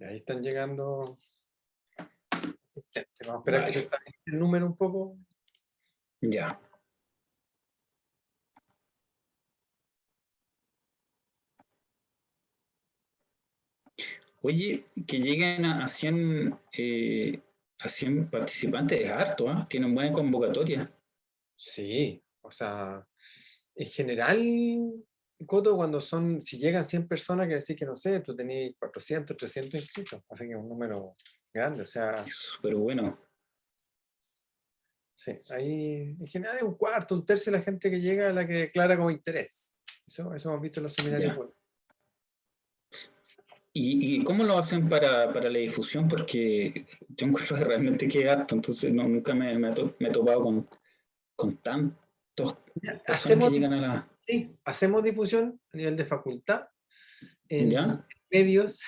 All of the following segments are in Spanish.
Ahí están llegando asistentes. Vamos a esperar que se Vale. estabilice el número un poco. Ya. Oye, que lleguen a 100 participantes es harto, ¿ah? Tienen buena convocatoria. Sí, o sea, en general, Coto, si llegan 100 personas, quiere decir que no sé, tú tenías 400, 300 inscritos, así que es un número grande, o sea, Es súper bueno. sí, ahí en general es un cuarto, un tercio de la gente que llega a la que declara como interés. Eso hemos visto en los seminarios Ya. web. ¿Y cómo lo hacen para la difusión? Porque yo encuentro que realmente que es harto, entonces nunca me he topado con tantas personas que Hacemos, llegan a la... sí, hacemos difusión a nivel de facultad, en ¿Ya? medios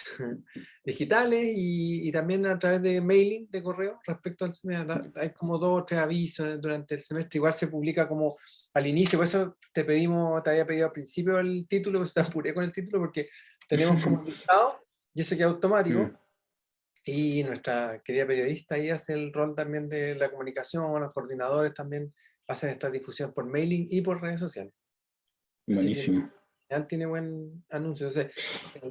digitales y también a través de mailing, de correo, respecto al semestre. Hay como 2 o 3 avisos durante el semestre, igual se publica como al inicio, por eso te había pedido al principio el título, pues te apuré con el título porque tenemos como listado y eso queda Mm, automático. Y nuestra querida periodista ahí hace el rol también de la comunicación, los coordinadores también hacen esta difusión por mailing y por redes sociales. Así que buenísimo. final tiene buen anuncio. Entonces,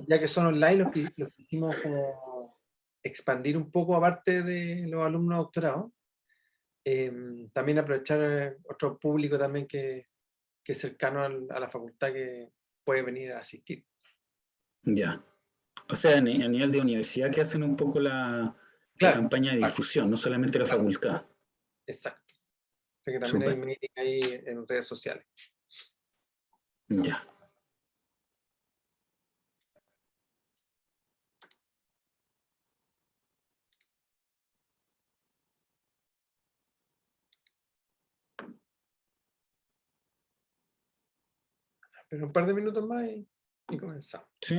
ya que son online, los quisimos como expandir un poco aparte de los alumnos doctorados. También aprovechar otro público también que es cercano a la facultad que puede venir a asistir. Ya. O sea, a nivel de universidad que hacen un poco la Claro, campaña de difusión, no solamente la claro, facultad. exacto. Así que también hay Súper. mailing ahí en redes sociales. Ya. Pero un par de minutos más y comenzamos. Sí.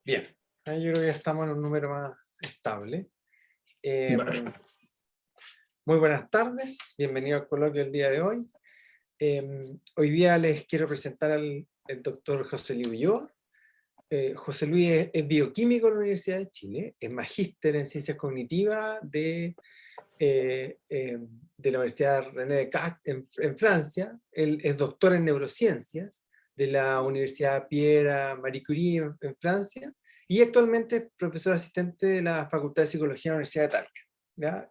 Bien, ahí yo creo que ya estamos en un número más estable. Vale. Muy buenas tardes, bienvenido al coloquio del día de hoy. Hoy día les quiero presentar al el doctor José Luis Ulloa. José Luis es bioquímico de la Universidad de Chile, es magíster en ciencias cognitivas de la Universidad René Descartes en Francia. Él es doctor en neurociencias de la Universidad Pierre Marie Curie en Francia y actualmente es profesor asistente de la Facultad de Psicología de la Universidad de Talca. ¿Ya?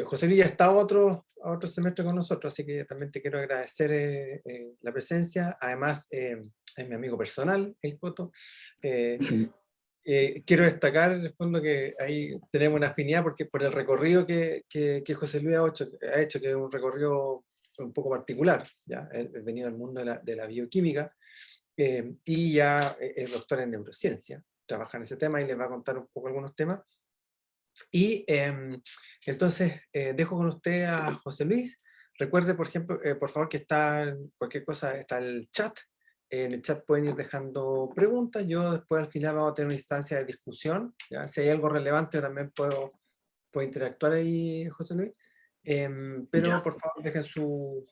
José Luis ya está a otro semestre con nosotros, así que también te quiero agradecer la presencia. Además, es mi amigo personal, el Coto. Eh, Quiero destacar en el fondo que ahí tenemos una afinidad porque por el recorrido que José Luis ha hecho, que es un recorrido un poco particular, ¿ya? Él ha venido del mundo de la bioquímica y ya es doctor en neurociencia, trabaja en ese tema y les va a contar un poco algunos temas. Y entonces dejo con usted a José Luis. Recuerde, por ejemplo, por favor, que está cualquier cosa, está el chat. En el chat pueden ir dejando preguntas. Yo después al final vamos a tener una instancia de discusión. ¿Ya? Si hay algo relevante también puedo interactuar ahí, José Luis. Pero Ya, por favor dejen su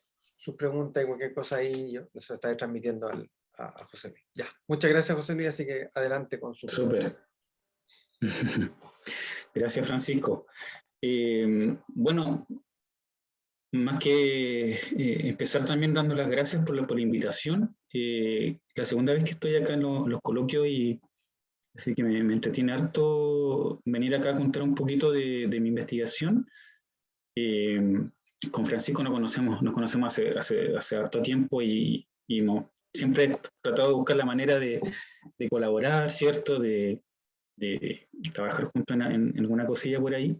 pregunta y cualquier cosa ahí, yo se lo estaré transmitiendo a José Luis. Ya, muchas gracias José Luis, así que adelante con su presentación. súper. Gracias, Francisco. Bueno, más que empezar también dando las gracias por la invitación. La segunda vez que estoy acá en los coloquios y así que me entretiene harto venir acá a contar un poquito de mi investigación. Eh, con Francisco nos conocemos hace harto tiempo y siempre he tratado de buscar la manera de colaborar, ¿cierto? De trabajar juntos en alguna cosilla por ahí.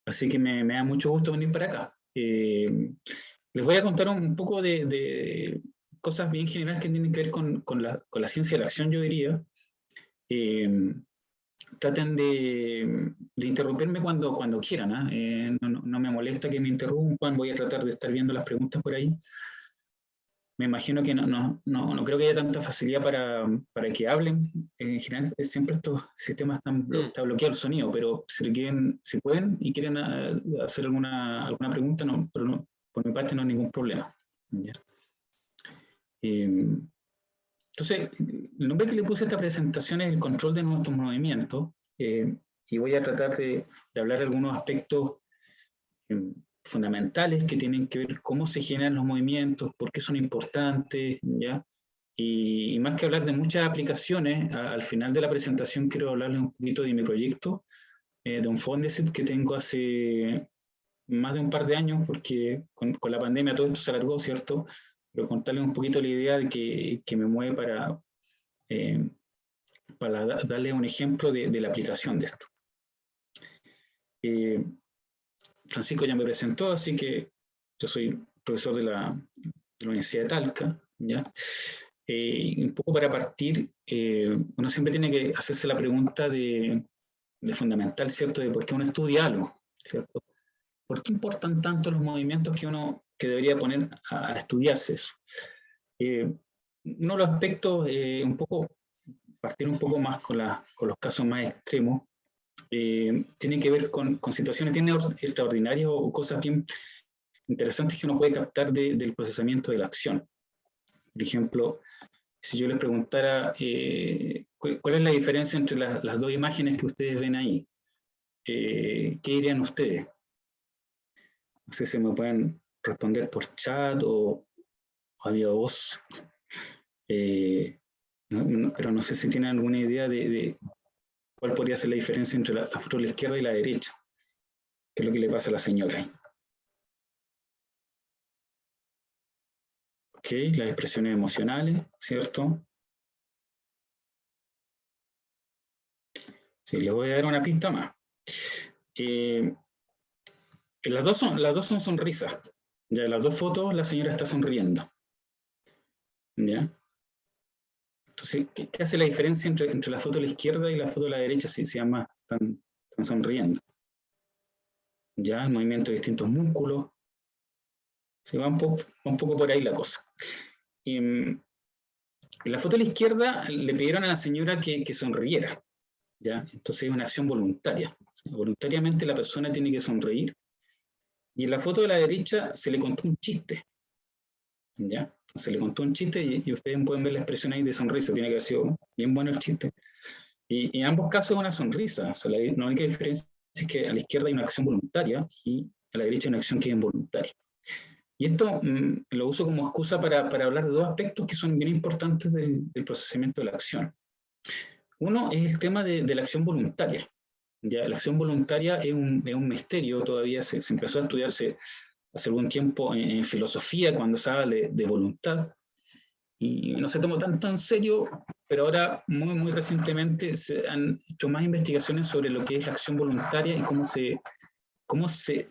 Así que me da mucho gusto venir para acá. Les voy a contar un poco de cosas bien generales que tienen que ver con la ciencia de la acción, yo diría. Eh, Traten de interrumpirme cuando quieran. No me molesta que me interrumpan, voy a tratar de estar viendo las preguntas por ahí. Me imagino que no creo que haya tanta facilidad para que hablen. En general, siempre estos sistemas está bloqueado el sonido, pero si pueden y quieren hacer alguna pregunta, pero no, por mi parte no hay ningún problema. ¿Ya? Entonces, el nombre que le puse a esta presentación es el control de nuestros movimientos, y voy a tratar de hablar de algunos aspectos fundamentales que tienen que ver cómo se generan los movimientos, por qué son importantes, ¿ya? Y más que hablar de muchas aplicaciones, al final de la presentación quiero hablarles un poquito de mi proyecto, de un Fondesit que tengo hace más de un par de años, porque con la pandemia todo esto se alargó, ¿cierto? Pero contarles un poquito la idea de que me mueve para darles un ejemplo de la aplicación de esto. Francisco ya me presentó, así que yo soy profesor de la Universidad de Talca, ¿ya? Un poco para partir, uno siempre tiene que hacerse la pregunta de fundamental, ¿cierto? De por qué uno estudia algo, ¿cierto? ¿Por qué importan tanto los movimientos que debería poner a estudiarse eso? Uno de los aspectos, partir un poco más con los casos más extremos, tiene que ver con situaciones bien extraordinarias o cosas bien interesantes que uno puede captar del procesamiento de la acción. Por ejemplo, si yo les preguntara cuál es la diferencia entre las dos imágenes que ustedes ven ahí, ¿qué dirían ustedes? No sé si me pueden responder por chat o a viva voz, pero no sé si tienen alguna idea de cuál podría ser la diferencia entre la foto de la izquierda y la derecha, qué es lo que le pasa a la señora ahí. Ok, las expresiones emocionales, ¿cierto? Sí, les voy a dar una pista más. Las dos son sonrisas. Ya en las dos fotos la señora está sonriendo. ¿Ya? Entonces, ¿qué hace la diferencia entre la foto de la izquierda y la foto de la derecha si ambas están sonriendo? Ya, el movimiento de distintos músculos. Se va un poco por ahí la cosa. En la foto de la izquierda le pidieron a la señora que sonriera. ¿Ya? Entonces es una acción voluntaria. ¿Sí? Voluntariamente la persona tiene que sonreír. Y en la foto de la derecha se le contó un chiste. ¿Ya? Se le contó un chiste y ustedes pueden ver la expresión ahí de sonrisa. Tiene que haber sido bien bueno el chiste. Y en ambos casos es una sonrisa. O sea, la única diferencia es que a la izquierda hay una acción voluntaria y a la derecha hay una acción que es involuntaria. Y esto lo uso como excusa para hablar de dos aspectos que son bien importantes del procesamiento de la acción. Uno es el tema de la acción voluntaria. Ya, la acción voluntaria es un misterio, todavía se empezó a estudiarse hace algún tiempo en filosofía cuando se habla de voluntad, y no se tomó tanto en serio, pero ahora muy recientemente se han hecho más investigaciones sobre lo que es la acción voluntaria y cómo se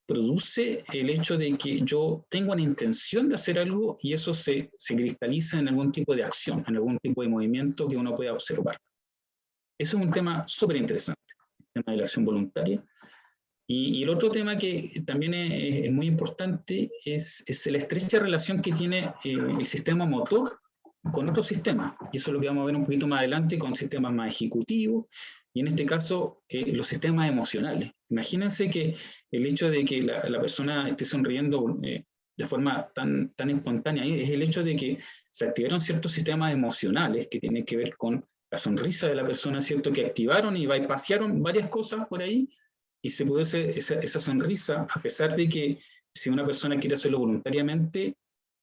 produce el hecho de que yo tengo una intención de hacer algo y eso se cristaliza en algún tipo de acción, en algún tipo de movimiento que uno pueda observar. Eso es un tema súper interesante, el tema de la acción voluntaria. Y el otro tema que también es muy importante es la estrecha relación que tiene el sistema motor con otros sistemas. Y eso es lo que vamos a ver un poquito más adelante con sistemas más ejecutivos, y en este caso los sistemas emocionales. Imagínense que el hecho de que la persona esté sonriendo de forma tan espontánea es el hecho de que se activaron ciertos sistemas emocionales que tienen que ver con la sonrisa de la persona, ¿cierto? Que activaron y bypasearon varias cosas por ahí, y se produce esa sonrisa, a pesar de que si una persona quiere hacerlo voluntariamente,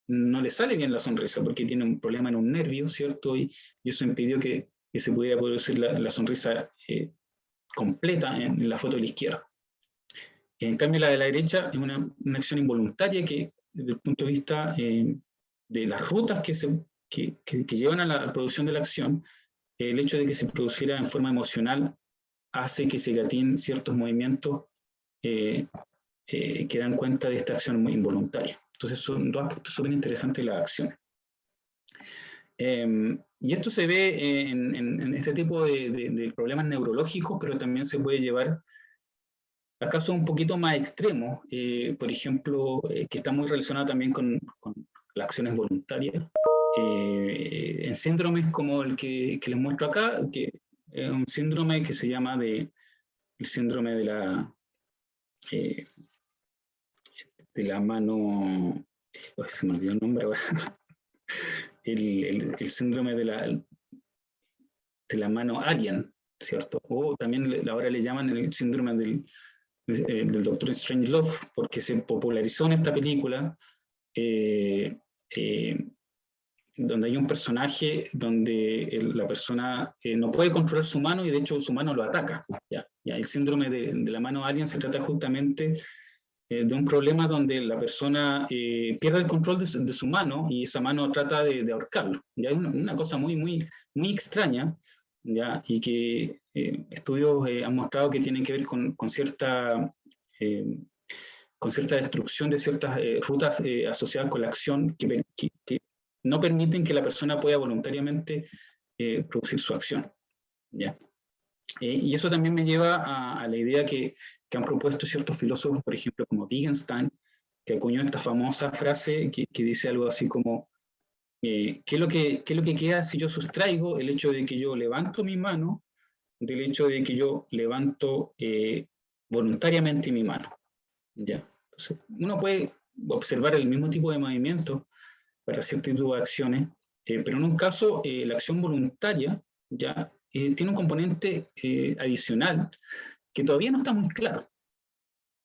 no le sale bien la sonrisa porque tiene un problema en un nervio, ¿cierto? Y eso impidió que se pudiera producir la sonrisa completa en la foto de la izquierda. En cambio, la de la derecha es una acción involuntaria que, desde el punto de vista de las rutas que llevan a la producción de la acción, el hecho de que se produciera en forma emocional hace que se gatillen ciertos movimientos que dan cuenta de esta acción muy involuntaria. Entonces son dos aspectos súper interesantes de las acciones. Y esto se ve en este tipo de problemas neurológicos, pero también se puede llevar a casos un poquito más extremos, por ejemplo, que está muy relacionado también con las acciones voluntarias, en síndromes como el que les muestro acá, que es un síndrome que se llama el síndrome de la mano, se me olvidó el nombre ahora, el síndrome de la mano Aryan, ¿cierto? O también ahora le llaman el síndrome del Doctor Strangelove, porque se popularizó en esta película, donde hay un personaje donde la persona no puede controlar su mano y de hecho su mano lo ataca. ¿Ya? El síndrome de la mano Alien se trata justamente de un problema donde la persona pierde el control de su mano y esa mano trata de ahorcarlo. ¿Ya? Es una cosa muy extraña, ¿ya? Y que estudios han mostrado que tienen que ver con cierta destrucción de ciertas rutas asociadas con la acción que no permiten que la persona pueda voluntariamente producir su acción. ¿Ya? Y eso también me lleva a la idea que han propuesto ciertos filósofos, por ejemplo, como Wittgenstein, que acuñó esta famosa frase que dice algo así como, ¿qué es lo que queda si yo sustraigo el hecho de que yo levanto mi mano del hecho de que yo levanto voluntariamente mi mano? ¿Ya? Entonces, uno puede observar el mismo tipo de movimiento para cierto tipo de acciones, pero en un caso la acción voluntaria ya tiene un componente adicional que todavía no está muy claro,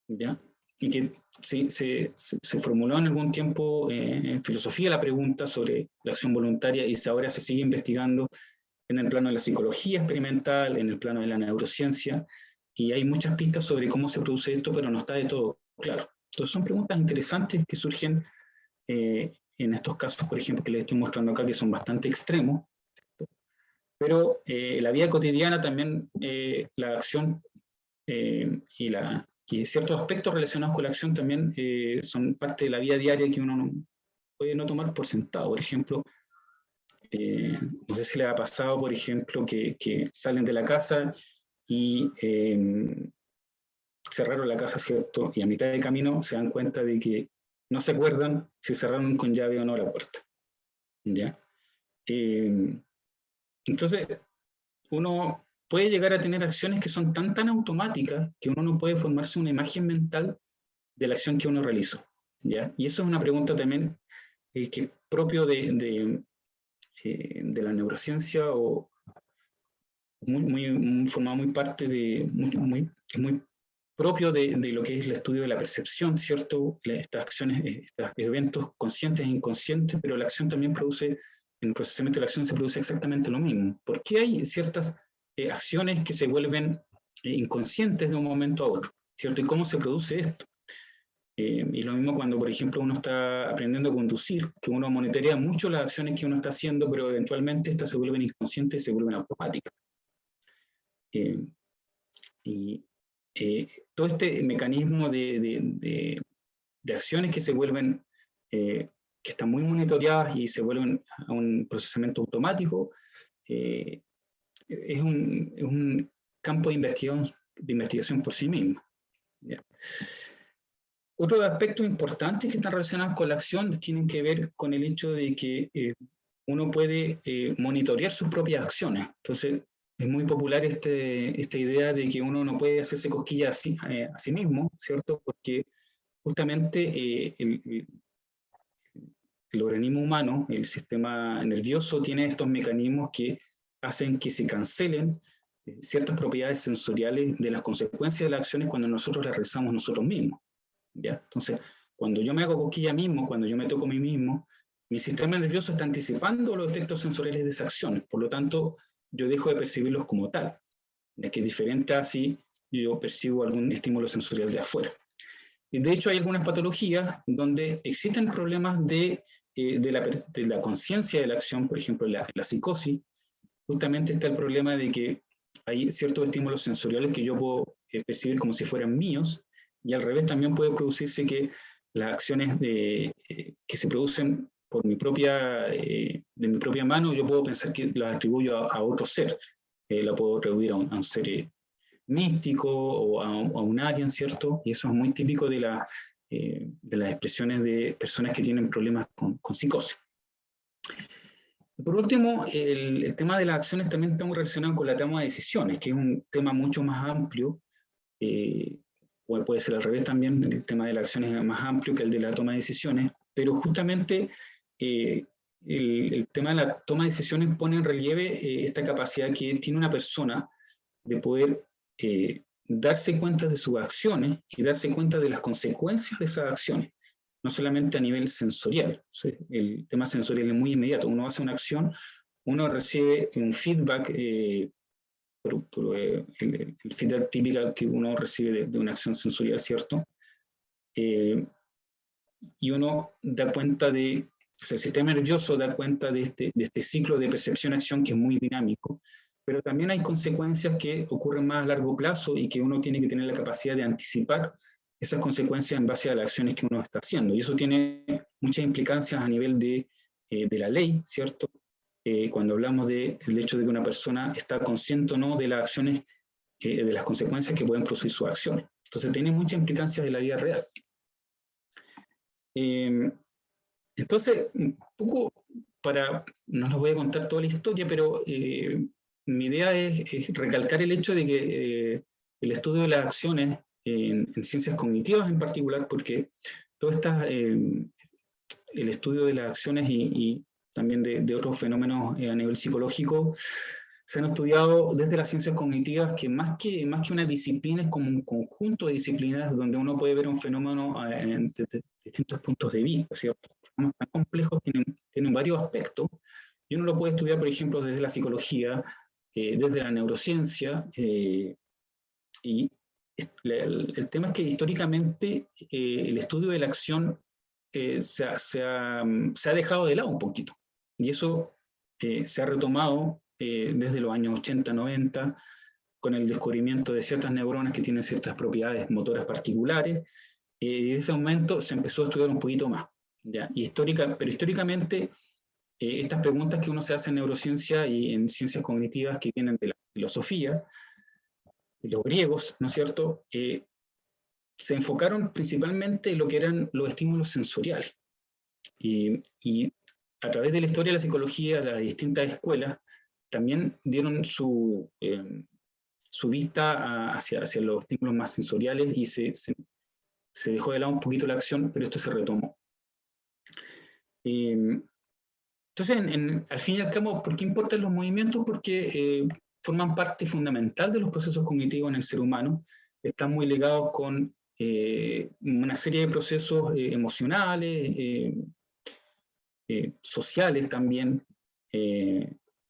¿ya? Y que se formuló en algún tiempo en filosofía la pregunta sobre la acción voluntaria, y ahora se sigue investigando en el plano de la psicología experimental, en el plano de la neurociencia, y hay muchas pistas sobre cómo se produce esto, pero no está de todo claro. Entonces son preguntas interesantes que surgen en estos casos, por ejemplo, que les estoy mostrando acá, que son bastante extremos, pero la vida cotidiana también, la acción y ciertos aspectos relacionados con la acción también son parte de la vida diaria que uno no puede no tomar por sentado. Por ejemplo, no sé si les ha pasado, por ejemplo, que salen de la casa y cerraron la casa, ¿cierto? Y a mitad de camino se dan cuenta de que no se acuerdan si cerraron con llave o no la puerta. ¿Ya? Entonces, uno puede llegar a tener acciones que son tan automáticas que uno no puede formarse una imagen mental de la acción que uno realizó. ¿Ya? Y eso es una pregunta también que propio de la neurociencia, o forma muy parte de, es muy propio de lo que es el estudio de la percepción, ¿cierto? Estas acciones, estos eventos conscientes e inconscientes, pero la acción también produce, en el procesamiento de la acción se produce exactamente lo mismo. ¿Por qué hay ciertas acciones que se vuelven inconscientes de un momento a otro? ¿Cierto? ¿Y cómo se produce esto? Y lo mismo cuando, por ejemplo, uno está aprendiendo a conducir, que uno monitorea mucho las acciones que uno está haciendo, pero eventualmente estas se vuelven inconscientes y se vuelven automáticas. Y todo este mecanismo de acciones que se vuelven, que están muy monitoreadas y se vuelven a un procesamiento automático, es un campo de investigación por sí mismo. ¿Ya? Otros aspectos importantes que están relacionados con la acción tienen que ver con el hecho de que uno puede monitorear sus propias acciones. Entonces, es muy popular esta idea de que uno no puede hacerse cosquillas a sí mismo, ¿cierto? Porque justamente el organismo humano, el sistema nervioso, tiene estos mecanismos que hacen que se cancelen ciertas propiedades sensoriales de las consecuencias de las acciones cuando nosotros las realizamos nosotros mismos, ¿ya? Entonces, cuando yo me hago cosquilla mismo, cuando yo me toco a mí mismo, mi sistema nervioso está anticipando los efectos sensoriales de esas acciones, por lo tanto, yo dejo de percibirlos como tal, de que es diferente a si yo percibo algún estímulo sensorial de afuera. Y de hecho, hay algunas patologías donde existen problemas de la conciencia de la acción, por ejemplo, la psicosis. Justamente está el problema de que hay ciertos estímulos sensoriales que yo puedo percibir como si fueran míos, y al revés también puede producirse que las acciones que se producen por de mi propia mano, yo puedo pensar que las atribuyo a otro ser. La puedo atribuir a un ser místico o a un alien, ¿cierto? Y eso es muy típico de las expresiones de personas que tienen problemas con psicosis. Por último, el tema de las acciones también está muy relacionado con la toma de decisiones, que es un tema mucho más amplio, o puede ser al revés también, el tema de las acciones es más amplio que el de la toma de decisiones, pero justamente el tema de la toma de decisiones pone en relieve esta capacidad que tiene una persona de poder darse cuenta de sus acciones y darse cuenta de las consecuencias de esas acciones, no solamente a nivel sensorial. ¿Sí? El tema sensorial es muy inmediato. Uno hace una acción, uno recibe un feedback, el feedback típico que uno recibe de una acción sensorial, ¿cierto? Y uno da cuenta o sea, el sistema nervioso da cuenta de este ciclo de percepción-acción que es muy dinámico, pero también hay consecuencias que ocurren más a largo plazo y que uno tiene que tener la capacidad de anticipar esas consecuencias en base a las acciones que uno está haciendo. Y eso tiene muchas implicancias a nivel de la ley, ¿cierto? Cuando hablamos del hecho de que una persona está consciente o no de las acciones, de las consecuencias que pueden producir sus acciones. Entonces tiene muchas implicancias de la vida real. Entonces, un poco no les voy a contar toda la historia, pero mi idea es recalcar el hecho de que el estudio de las acciones en ciencias cognitivas en particular, porque todo el estudio de las acciones y también de otros fenómenos a nivel psicológico se han estudiado desde las ciencias cognitivas, que más que una disciplina es como un conjunto de disciplinas donde uno puede ver un fenómeno desde distintos puntos de vista, ¿cierto? Tan complejos, tienen varios aspectos, y uno lo puede estudiar, por ejemplo, desde la psicología, desde la neurociencia, y el tema es que históricamente el estudio de la acción se ha dejado de lado un poquito, y eso se ha retomado desde los años 80, 90, con el descubrimiento de ciertas neuronas que tienen ciertas propiedades motoras particulares, y en ese momento se empezó a estudiar un poquito más. ¿Ya? Pero históricamente, estas preguntas que uno se hace en neurociencia y en ciencias cognitivas que vienen de la filosofía, de los griegos, ¿no es cierto?, se enfocaron principalmente en lo que eran los estímulos sensoriales. Y a través de la historia de la psicología, las distintas escuelas también dieron su vista hacia los estímulos más sensoriales, y se dejó de lado un poquito la acción, pero esto se retomó. Entonces, al fin y al cabo, ¿por qué importan los movimientos? Porque forman parte fundamental de los procesos cognitivos en el ser humano, están muy ligados con una serie de procesos emocionales, sociales también,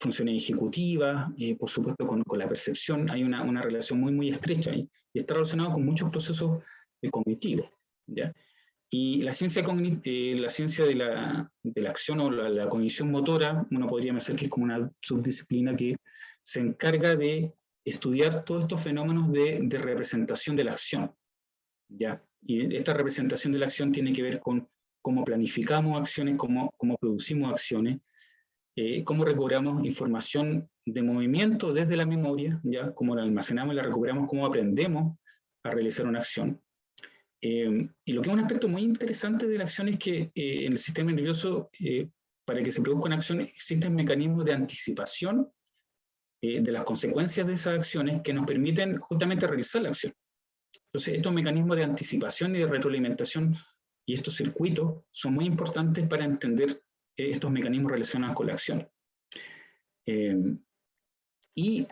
funciones ejecutivas, por supuesto con la percepción. Hay una relación muy, muy estrecha ahí, y está relacionado con muchos procesos cognitivos, ¿ya? Y la ciencia de la acción o la cognición motora, uno podría pensar que es como una subdisciplina que se encarga de estudiar todos estos fenómenos de representación de la acción, ¿ya? Y esta representación de la acción tiene que ver con cómo planificamos acciones, cómo producimos acciones, cómo recobramos información de movimiento desde la memoria, ¿ya? Cómo la almacenamos y la recuperamos, cómo aprendemos a realizar una acción. Y lo que es un aspecto muy interesante de la acción es que en el sistema nervioso para que se produzcan acciones, existen mecanismos de anticipación de las consecuencias de esas acciones que nos permiten justamente realizar la acción. Entonces, estos mecanismos de anticipación y de retroalimentación y estos circuitos son muy importantes para entender estos mecanismos relacionados con la acción. Y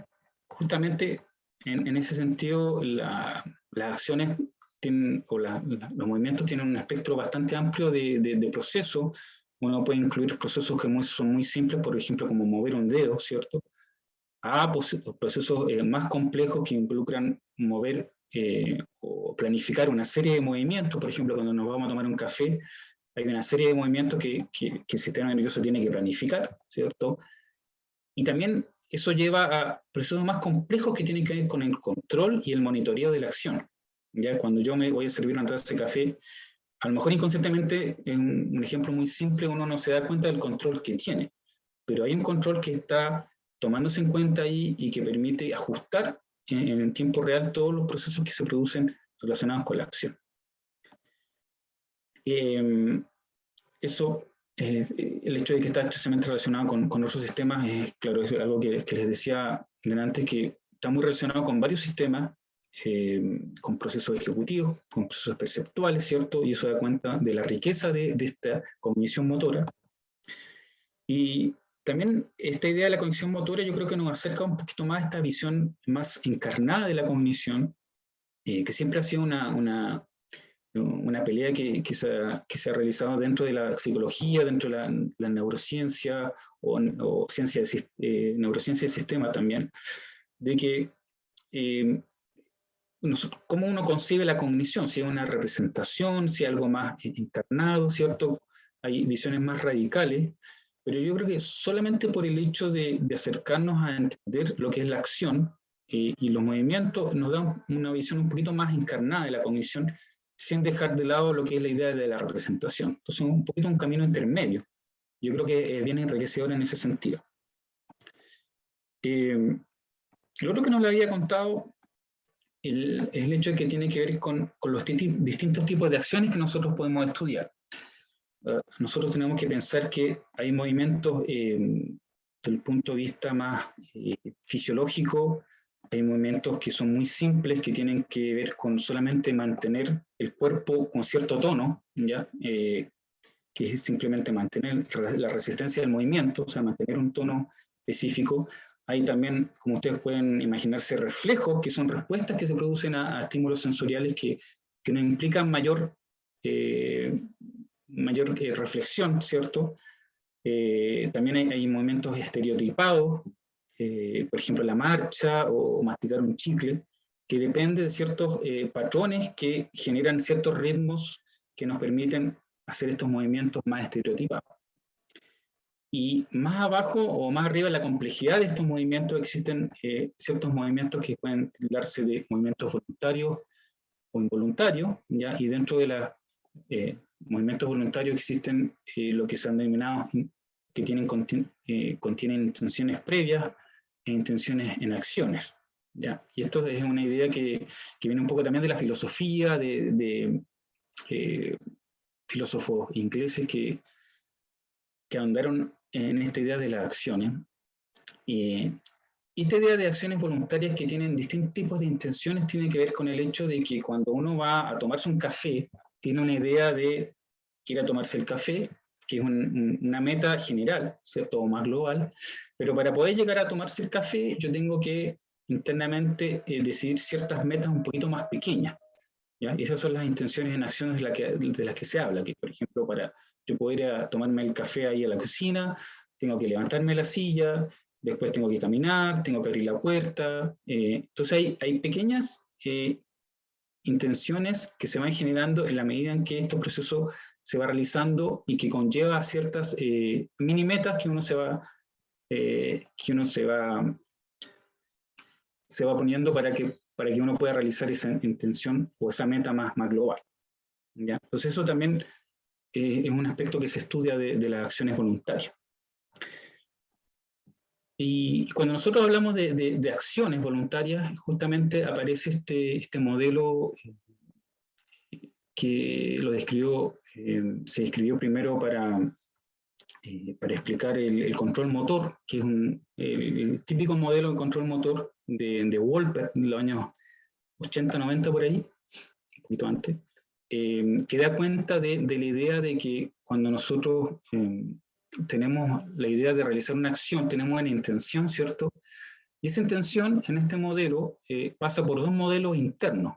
justamente en ese sentido, las acciones tienen, o los movimientos tienen un espectro bastante amplio de procesos. Uno puede incluir procesos que son muy simples, por ejemplo, como mover un dedo, ¿cierto? A procesos más complejos que involucran mover o planificar una serie de movimientos. Por ejemplo, cuando nos vamos a tomar un café, hay una serie de movimientos que el sistema nervioso tiene que planificar, ¿cierto? Y también eso lleva a procesos más complejos que tienen que ver con el control y el monitoreo de la acción. Ya cuando yo me voy a servir una taza de café, a lo mejor inconscientemente, en un ejemplo muy simple, uno no se da cuenta del control que tiene, pero hay un control que está tomándose en cuenta ahí y que permite ajustar en tiempo real todos los procesos que se producen relacionados con la acción. Eso, el hecho de que está estrechamente relacionado con otros sistemas, claro, es algo que les decía antes, que está muy relacionado con varios sistemas, con procesos ejecutivos, con procesos perceptuales, ¿cierto? Y eso da cuenta de la riqueza de esta cognición motora. Y también esta idea de la cognición motora yo creo que nos acerca un poquito más a esta visión más encarnada de la cognición, que siempre ha sido una pelea que se ha realizado dentro de la psicología, dentro de la neurociencia o neurociencia del sistema también, de que cómo uno concibe la cognición, si es una representación, si es algo más encarnado, ¿cierto? Hay visiones más radicales, pero yo creo que solamente por el hecho de acercarnos a entender lo que es la acción y los movimientos, nos da una visión un poquito más encarnada de la cognición, sin dejar de lado lo que es la idea de la representación. Entonces, un poquito un camino intermedio. Yo creo que es bien enriquecedor en ese sentido. Lo otro que no le había contado es el hecho de que tiene que ver con los distintos tipos de acciones que nosotros podemos estudiar. Nosotros tenemos que pensar que hay movimientos desde el punto de vista más fisiológico, hay movimientos que son muy simples, que tienen que ver con solamente mantener el cuerpo con cierto tono, ¿ya? Que es simplemente mantener la resistencia del movimiento, o sea, mantener un tono específico. Hay también, como ustedes pueden imaginarse, reflejos, que son respuestas que se producen a estímulos sensoriales que no implican mayor reflexión, ¿cierto? También hay movimientos estereotipados, por ejemplo, la marcha o masticar un chicle, que depende de ciertos patrones que generan ciertos ritmos que nos permiten hacer estos movimientos más estereotipados. Y más abajo o más arriba de la complejidad de estos movimientos existen ciertos movimientos que pueden darse de movimientos voluntarios o involuntarios, ¿ya? Y dentro de los movimientos voluntarios existen lo que se han denominado que contienen intenciones previas e intenciones en acciones, ¿ya? Y esto es una idea que viene un poco también de la filosofía, de filósofos ingleses que ahondaron en esta idea de las acciones. Esta idea de acciones voluntarias que tienen distintos tipos de intenciones tiene que ver con el hecho de que cuando uno va a tomarse un café, tiene una idea de ir a tomarse el café, que es una meta general, ¿cierto? O más global, pero para poder llegar a tomarse el café yo tengo que internamente decidir ciertas metas un poquito más pequeñas, ¿ya? Y esas son las intenciones en acciones de las que se habla, que por ejemplo para yo poder ir a tomarme el café ahí a la cocina, tengo que levantarme la silla, después tengo que caminar, tengo que abrir la puerta. Entonces hay pequeñas intenciones que se van generando en la medida en que este proceso se va realizando y que conlleva ciertas mini metas que uno se va poniendo para que uno pueda realizar esa intención o esa meta más global, ¿ya? Entonces eso también es un aspecto que se estudia de las acciones voluntarias. Y cuando nosotros hablamos de acciones voluntarias, justamente aparece este modelo que se describió primero para para explicar el control motor, que es el típico modelo de control motor de Wolper, de los años 80, 90 por ahí, un poquito antes, que da cuenta de la idea de que cuando nosotros tenemos la idea de realizar una acción, tenemos una intención, ¿cierto? Y esa intención en este modelo pasa por dos modelos internos.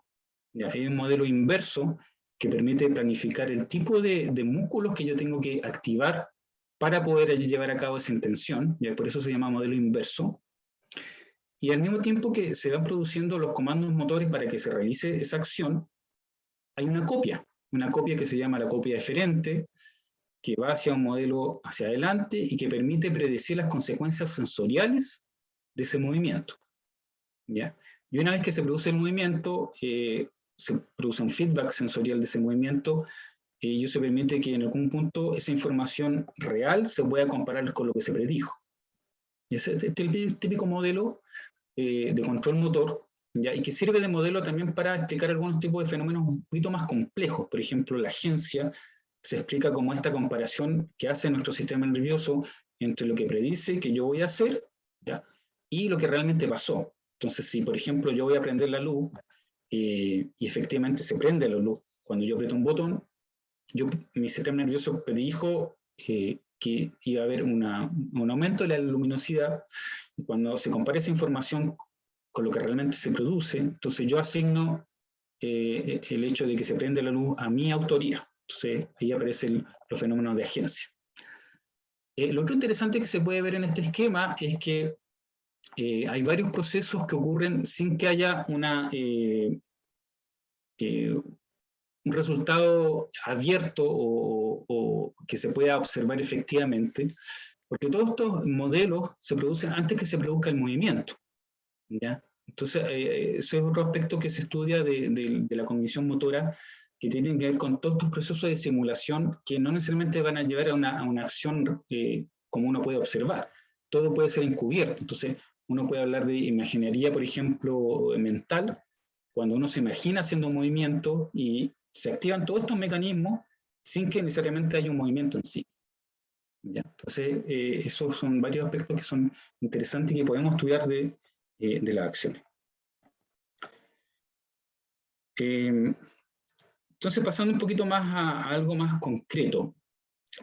¿Ya? Hay un modelo inverso que permite planificar el tipo de músculos que yo tengo que activar para poder llevar a cabo esa intención, y por eso se llama modelo inverso. Y al mismo tiempo que se van produciendo los comandos motores para que se realice esa acción, hay una copia que se llama la copia eferente, que va hacia un modelo hacia adelante y que permite predecir las consecuencias sensoriales de ese movimiento. ¿Ya? Y una vez que se produce el movimiento, se produce un feedback sensorial de ese movimiento, y eso permite que en algún punto esa información real se pueda comparar con lo que se predijo. Y ese es el típico modelo de control motor, ¿ya? Y que sirve de modelo también para explicar algunos tipos de fenómenos un poquito más complejos. Por ejemplo, la agencia se explica como esta comparación que hace nuestro sistema nervioso entre lo que predice que yo voy a hacer, ¿ya? Y lo que realmente pasó. Entonces, si por ejemplo yo voy a prender la luz y efectivamente se prende la luz cuando yo aprieto un botón, mi sistema nervioso predijo que iba a haber un aumento de la luminosidad, y cuando se compara esa información con lo que realmente se produce, entonces yo asigno el hecho de que se prende la luz a mi autoría. Entonces ahí aparecen los fenómenos de agencia. Lo otro interesante que se puede ver en este esquema es que hay varios procesos que ocurren sin que haya un resultado abierto o que se pueda observar efectivamente, porque todos estos modelos se producen antes que se produzca el movimiento, ¿ya? Entonces, ese es otro aspecto que se estudia de la cognición motora, que tiene que ver con todos estos procesos de simulación que no necesariamente van a llevar a una acción como uno puede observar. Todo puede ser encubierto. Entonces, uno puede hablar de imaginería, por ejemplo, mental, cuando uno se imagina haciendo un movimiento y se activan todos estos mecanismos sin que necesariamente haya un movimiento en sí. ¿Ya? Entonces, esos son varios aspectos que son interesantes y que podemos estudiar de las acciones. Entonces, pasando un poquito más a algo más concreto,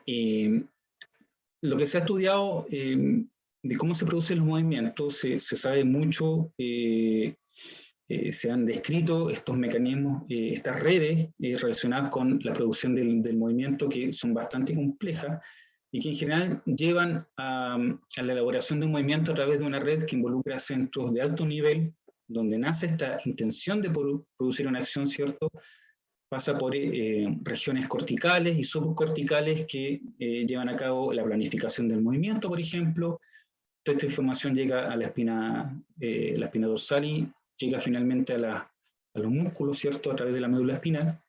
lo que se ha estudiado de cómo se producen los movimientos, se sabe mucho, se han descrito estos mecanismos, estas redes relacionadas con la producción del movimiento, que son bastante complejas y que en general llevan a la elaboración de un movimiento a través de una red que involucra centros de alto nivel, donde nace esta intención de producir una acción, ¿cierto? Pasa por regiones corticales y subcorticales que llevan a cabo la planificación del movimiento, por ejemplo. Toda esta información llega a la espina dorsal y llega finalmente a los músculos, ¿cierto?, a través de la médula espinal.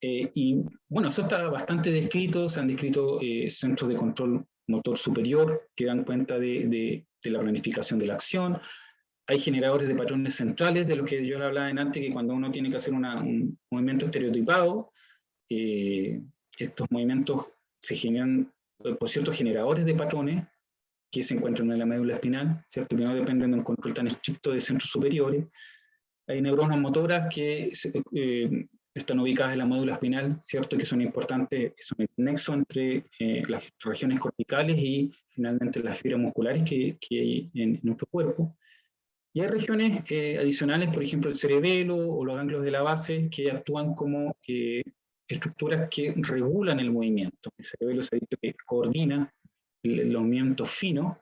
Y bueno, eso está bastante descrito, se han descrito centros de control motor superior que dan cuenta de la planificación de la acción. Hay generadores de patrones centrales, de lo que yo le hablaba antes, que cuando uno tiene que hacer un movimiento estereotipado, estos movimientos se generan por ciertos generadores de patrones que se encuentran en la médula espinal, ¿cierto?, que no dependen de un control tan estricto de centros superiores. Hay neuronas motoras que están ubicadas en la médula espinal, ¿cierto?, que son importantes, son el nexo entre las regiones corticales y finalmente las fibras musculares que hay en nuestro cuerpo. Y hay regiones adicionales, por ejemplo el cerebelo o los ganglios de la base, que actúan como estructuras que regulan el movimiento. El cerebelo se ha dicho que coordina los movimientos finos,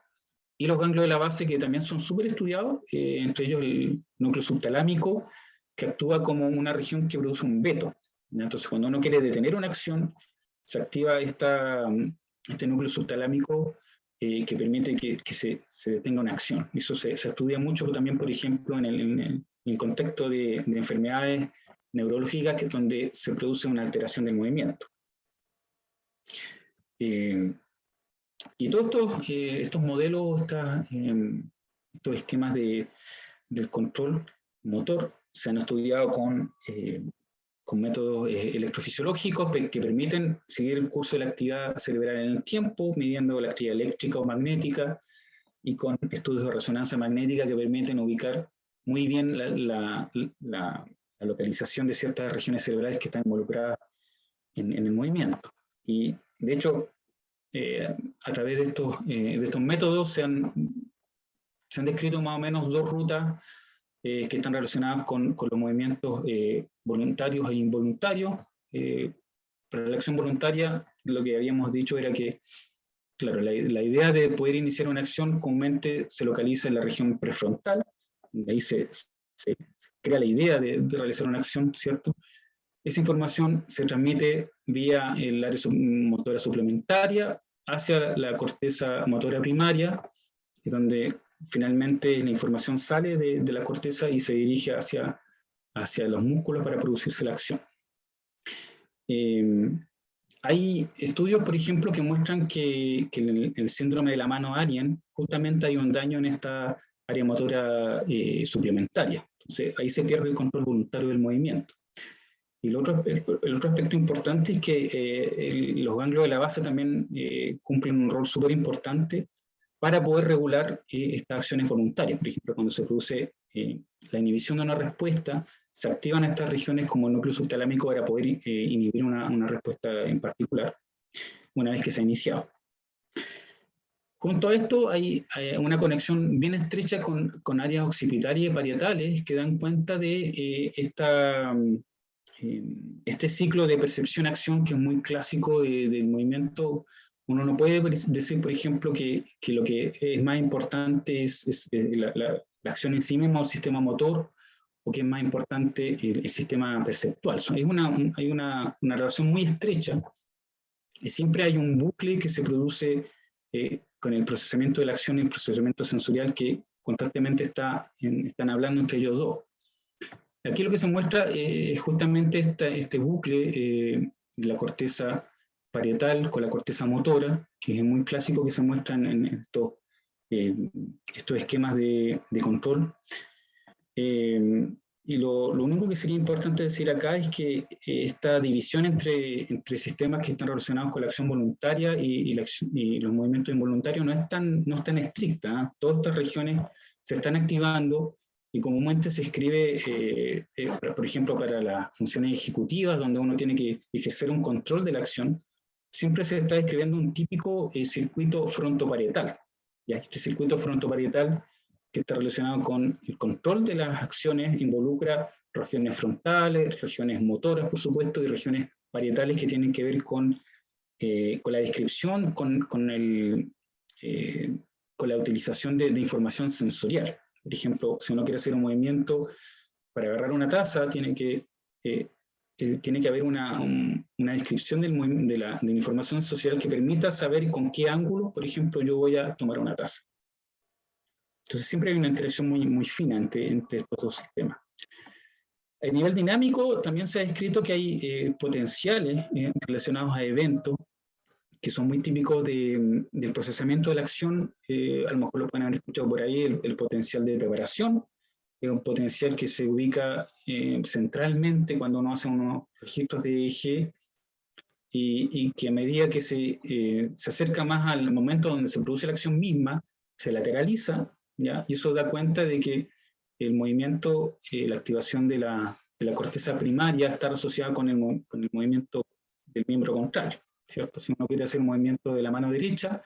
y los ganglios de la base, que también son súper estudiados, entre ellos el núcleo subtalámico, que actúa como una región que produce un veto. Entonces, cuando uno quiere detener una acción, se activa este núcleo subtalámico que permite que se detenga una acción. Eso se estudia mucho también, por ejemplo, en el contexto de enfermedades neurológicas, que es donde se produce una alteración del movimiento. Y todos estos modelos, estos esquemas del control motor se han estudiado con con métodos electrofisiológicos que permiten seguir el curso de la actividad cerebral en el tiempo, midiendo la actividad eléctrica o magnética, y con estudios de resonancia magnética que permiten ubicar muy bien la localización de ciertas regiones cerebrales que están involucradas en el movimiento. Y de hecho, a través de estos métodos se han descrito más o menos 2 rutas que están relacionadas con los movimientos voluntarios e involuntarios. Para la acción voluntaria, lo que habíamos dicho era que, claro, la idea de poder iniciar una acción comúnmente se localiza en la región prefrontal, de ahí se crea la idea de realizar una acción, ¿cierto? Esa información se transmite vía el área motora suplementaria hacia la corteza motora primaria, donde finalmente la información sale de la corteza y se dirige hacia los músculos para producirse la acción. Hay estudios, por ejemplo, que muestran que en el síndrome de la mano alien justamente hay un daño en esta área motora suplementaria. Entonces ahí se pierde el control voluntario del movimiento. Y el otro aspecto importante es que los ganglios de la base también cumplen un rol súper importante para poder regular estas acciones voluntarias. Por ejemplo, cuando se produce la inhibición de una respuesta, se activan estas regiones como el núcleo subtalámico para poder inhibir una respuesta en particular, una vez que se ha iniciado. Junto a esto hay una conexión bien estrecha con áreas occipitarias y parietales que dan cuenta de este ciclo de percepción-acción que es muy clásico del movimiento. Uno no puede decir, por ejemplo, que lo que es más importante es la acción en sí misma o el sistema motor, o que es más importante el sistema perceptual. Hay una relación muy estrecha y siempre hay un bucle que se produce con el procesamiento de la acción y el procesamiento sensorial que constantemente están hablando entre ellos dos. Aquí lo que se muestra es justamente este bucle de la corteza parietal con la corteza motora, que es muy clásico que se muestran en estos esquemas de control. Y lo único que sería importante decir acá es que esta división entre sistemas que están relacionados con la acción voluntaria y los movimientos involuntarios no es tan estricta, ¿eh? Todas estas regiones se están activando y comúnmente se escribe, por ejemplo, para las funciones ejecutivas, donde uno tiene que ejercer un control de la acción, siempre se está describiendo un típico circuito frontoparietal. Y este circuito frontoparietal que está relacionado con el control de las acciones involucra regiones frontales, regiones motoras, por supuesto, y regiones parietales que tienen que ver con la descripción, con la utilización de información sensorial. Por ejemplo, si uno quiere hacer un movimiento para agarrar una taza, tiene que haber una descripción de la información sensorial que permita saber con qué ángulo, por ejemplo, yo voy a tomar una taza. Entonces siempre hay una interacción muy fina entre estos dos sistemas. A nivel dinámico también se ha descrito que hay potenciales relacionados a eventos que son muy típicos del procesamiento de la acción. A lo mejor lo pueden haber escuchado por ahí, el potencial de preparación, es un potencial que se ubica centralmente cuando uno hace unos registros de EEG y que a medida que se acerca más al momento donde se produce la acción misma, se lateraliza, ¿ya? Y eso da cuenta de que el movimiento, la activación de la corteza primaria está asociada con el movimiento del miembro contrario, ¿cierto? Si uno quiere hacer un movimiento de la mano derecha,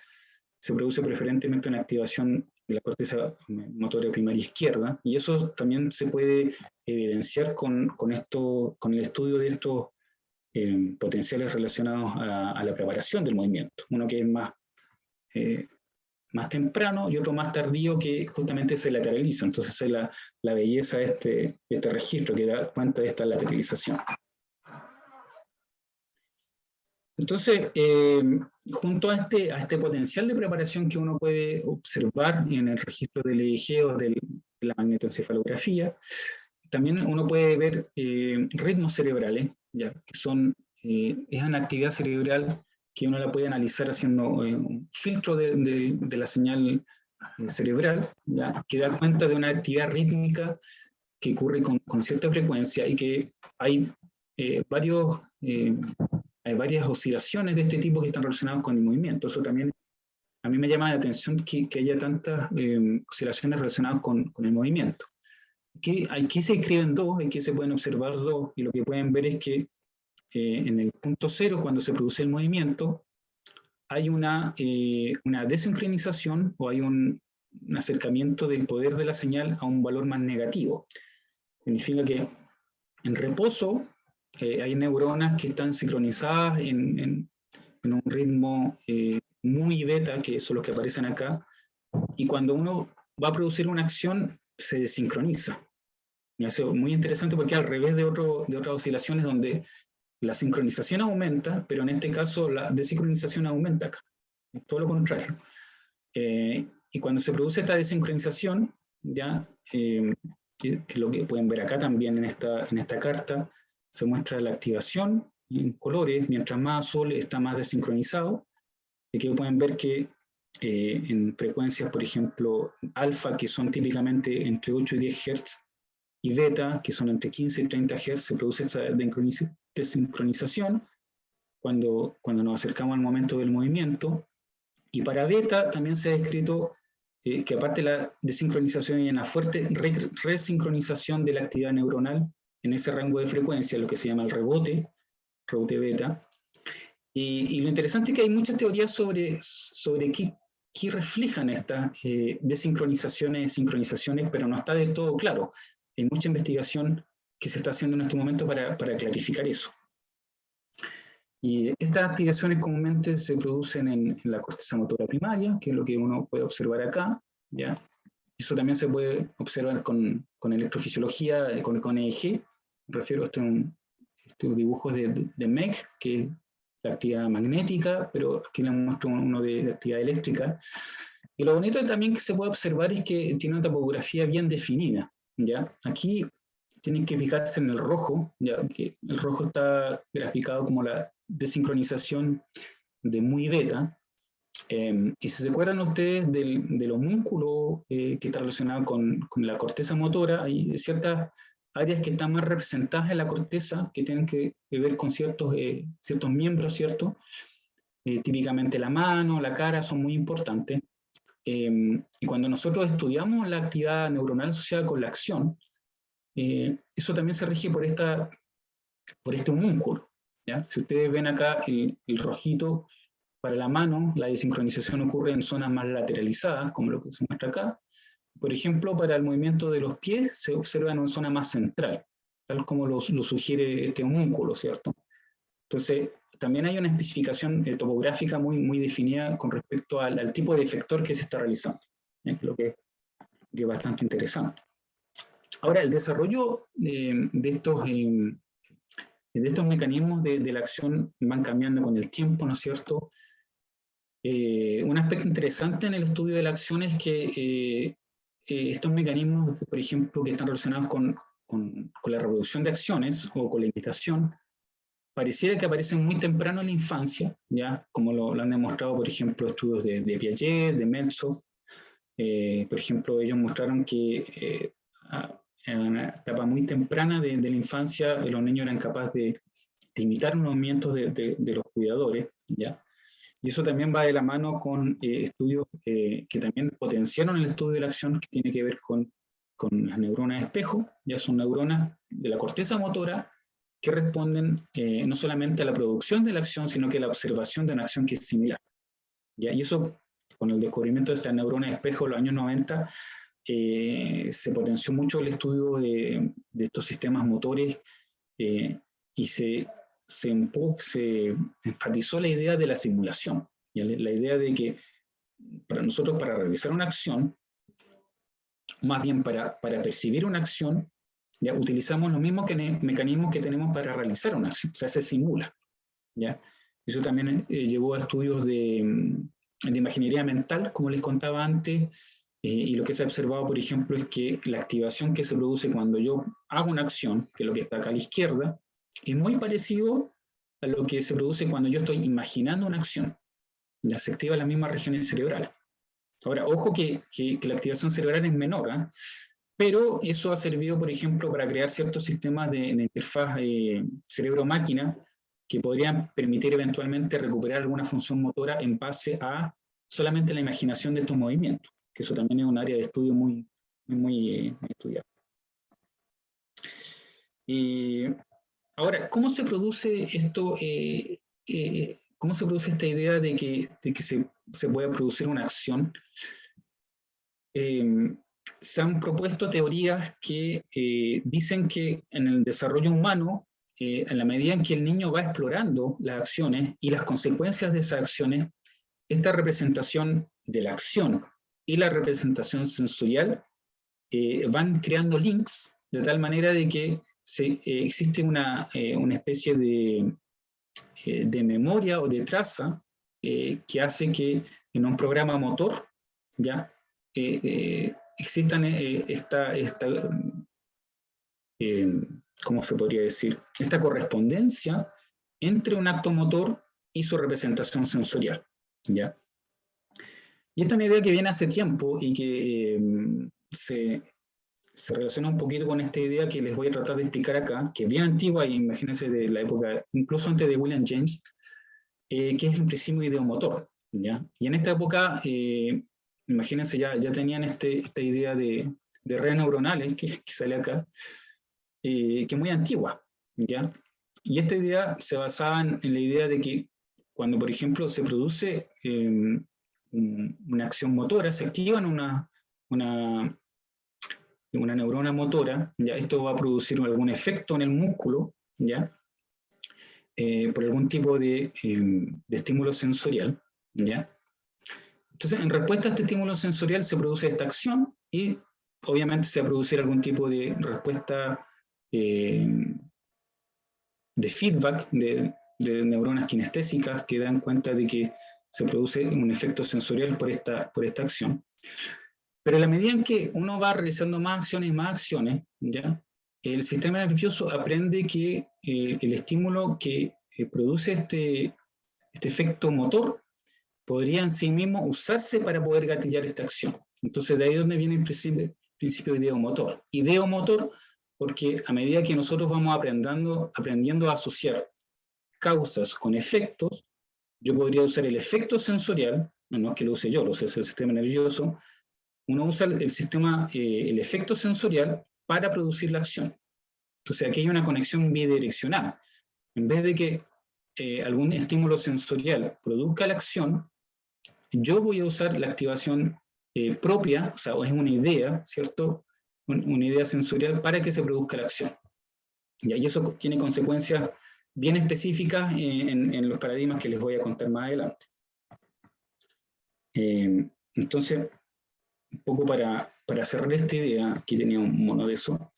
se produce preferentemente una activación de la corteza motora primaria izquierda, y eso también se puede evidenciar con el estudio de estos potenciales relacionados a la preparación del movimiento. Uno que es más temprano y otro más tardío que justamente se lateraliza. Entonces es la belleza de este registro que da cuenta de esta lateralización. Entonces, junto a este potencial de preparación que uno puede observar en el registro del EEG o de la magnetoencefalografía, también uno puede ver ritmos cerebrales, ¿ya? Que es una actividad cerebral que uno la puede analizar haciendo un filtro de la señal cerebral, ¿ya? Que da cuenta de una actividad rítmica que ocurre con cierta frecuencia y que hay hay varias oscilaciones de este tipo que están relacionadas con el movimiento. Eso también a mí me llama la atención que haya tantas oscilaciones relacionadas con el movimiento. Aquí se escriben dos, aquí se pueden observar dos, y lo que pueden ver es que en el punto cero, cuando se produce el movimiento, hay una desincronización o hay un acercamiento del poder de la señal a un valor más negativo. Significa que en reposo hay neuronas que están sincronizadas en un ritmo muy beta, que son los que aparecen acá, y cuando uno va a producir una acción, se desincroniza. Y eso es muy interesante porque al revés de otras oscilaciones donde la sincronización aumenta, pero en este caso la desincronización aumenta acá. Es todo lo contrario. Y cuando se produce esta desincronización, ya, que es lo que pueden ver acá también en esta carta, se muestra la activación en colores, mientras más azul está más desincronizado. Y aquí pueden ver que en frecuencias, por ejemplo, alfa, que son típicamente entre 8 y 10 Hz, y beta, que son entre 15 y 30 Hz, se produce esa desincronización cuando nos acercamos al momento del movimiento. Y para beta también se ha descrito que aparte de la desincronización hay una fuerte resincronización de la actividad neuronal en ese rango de frecuencia, lo que se llama el rebote beta. Y lo interesante es que hay muchas teorías sobre qué reflejan estas desincronizaciones, sincronizaciones, pero no está del todo claro. Hay mucha investigación que se está haciendo en este momento para clarificar eso. Y estas activaciones comúnmente se producen en la corteza motora primaria, que es lo que uno puede observar acá, ¿ya? Eso también se puede observar con electrofisiología, con EEG. Me refiero a estos dibujos de MEG, que es la actividad magnética, pero aquí les muestro uno de actividad eléctrica. Y lo bonito también que se puede observar es que tiene una topografía bien definida, ¿ya? Aquí tienen que fijarse en el rojo, ya que el rojo está graficado como la desincronización de muy beta. Y si se acuerdan ustedes del homúnculo que está relacionado con la corteza motora, hay ciertas áreas que están más representadas en la corteza que tienen que ver con ciertos miembros, ¿cierto? Típicamente la mano, la cara son muy importantes. Y cuando nosotros estudiamos la actividad neuronal asociada con la acción, eso también se rige por este homúnculo, ¿ya? Si ustedes ven acá el rojito para la mano, la desincronización ocurre en zonas más lateralizadas, como lo que se muestra acá. Por ejemplo, para el movimiento de los pies se observa en una zona más central, tal como lo sugiere este homúnculo, ¿cierto? Entonces, también hay una especificación topográfica muy definida con respecto al tipo de efector que se está realizando, lo que es bastante interesante. Ahora, el desarrollo de estos mecanismos de la acción van cambiando con el tiempo, ¿no es cierto? Un aspecto interesante en el estudio de la acción es que estos mecanismos, por ejemplo, que están relacionados con la reproducción de acciones o con la imitación, pareciera que aparecen muy temprano en la infancia, ¿ya? Como lo han demostrado, por ejemplo, estudios de Piaget, de Meltzoff. Por ejemplo, ellos mostraron que en una etapa muy temprana de la infancia, los niños eran capaces de imitar los movimientos de los cuidadores, ¿ya? Y eso también va de la mano con estudios que también potenciaron el estudio de la acción, que tiene que ver con las neuronas de espejo. Ya son neuronas de la corteza motora que responden no solamente a la producción de la acción, sino que a la observación de una acción que es similar, ¿ya? Y eso, con el descubrimiento de estas neuronas de espejo en los años 90, se potenció mucho el estudio de estos sistemas motores y se enfatizó la idea de la simulación, la idea de que nosotros para realizar una acción, más bien para percibir una acción, ya utilizamos los mismos mecanismos que tenemos para realizar una acción, o sea, se simula, ¿ya? Eso también llevó a estudios de imaginería mental, como les contaba antes, y lo que se ha observado, por ejemplo, es que la activación que se produce cuando yo hago una acción, que es lo que está acá a la izquierda, es muy parecido a lo que se produce cuando yo estoy imaginando una acción. Ya se activan las mismas regiones cerebrales. Ahora, ojo que la activación cerebral es menor, ¿eh? Pero eso ha servido, por ejemplo, para crear ciertos sistemas de interfaz cerebro-máquina que podrían permitir eventualmente recuperar alguna función motora en base a solamente la imaginación de estos movimientos, que eso también es un área de estudio muy estudiado. Y ahora, ¿cómo se produce esto? ¿Cómo se produce esta idea de que se pueda producir una acción? Se han propuesto teorías que dicen que en el desarrollo humano, en la medida en que el niño va explorando las acciones y las consecuencias de esas acciones, esta representación de la acción y la representación sensorial van creando links de tal manera de que existe una especie de memoria o de traza que hace que en un programa motor ya existan ¿cómo se podría decir? Esta correspondencia entre un acto motor y su representación sensorial, ¿ya? Y esta es una idea que viene hace tiempo y que se relaciona un poquito con esta idea que les voy a tratar de explicar acá, que es bien antigua, y imagínense de la época, incluso antes de William James, que es el principio ideomotor, ¿ya? Y en esta época, imagínense, ya tenían esta idea de redes neuronales que sale acá, que es muy antigua, ¿ya? Y esta idea se basaba en la idea de que cuando, por ejemplo, se produce una acción motora, se activa una neurona motora, ¿ya? Esto va a producir algún efecto en el músculo, ¿ya? Por algún tipo de estímulo sensorial, ¿ya? Entonces, en respuesta a este estímulo sensorial se produce esta acción y obviamente se va a producir algún tipo de respuesta de feedback de neuronas kinestésicas que dan cuenta de que se produce un efecto sensorial por esta acción. Pero a la medida en que uno va realizando más acciones, ¿ya? El sistema nervioso aprende que el estímulo que produce este efecto motor podría en sí mismo usarse para poder gatillar esta acción. Entonces, de ahí es donde viene el principio ideomotor. Ideomotor porque a medida que nosotros vamos aprendiendo a asociar causas con efectos, yo podría usar el efecto sensorial, no es que lo use yo, lo usa el sistema nervioso, uno usa el efecto sensorial para producir la acción. Entonces aquí hay una conexión bidireccional. En vez de que algún estímulo sensorial produzca la acción, yo voy a usar la activación propia, o sea, es una idea, ¿cierto? Una idea sensorial para que se produzca la acción. Y eso tiene consecuencias bien específicas en los paradigmas que les voy a contar más adelante. Entonces, un poco para cerrar esta idea, aquí tenía un mono de eso.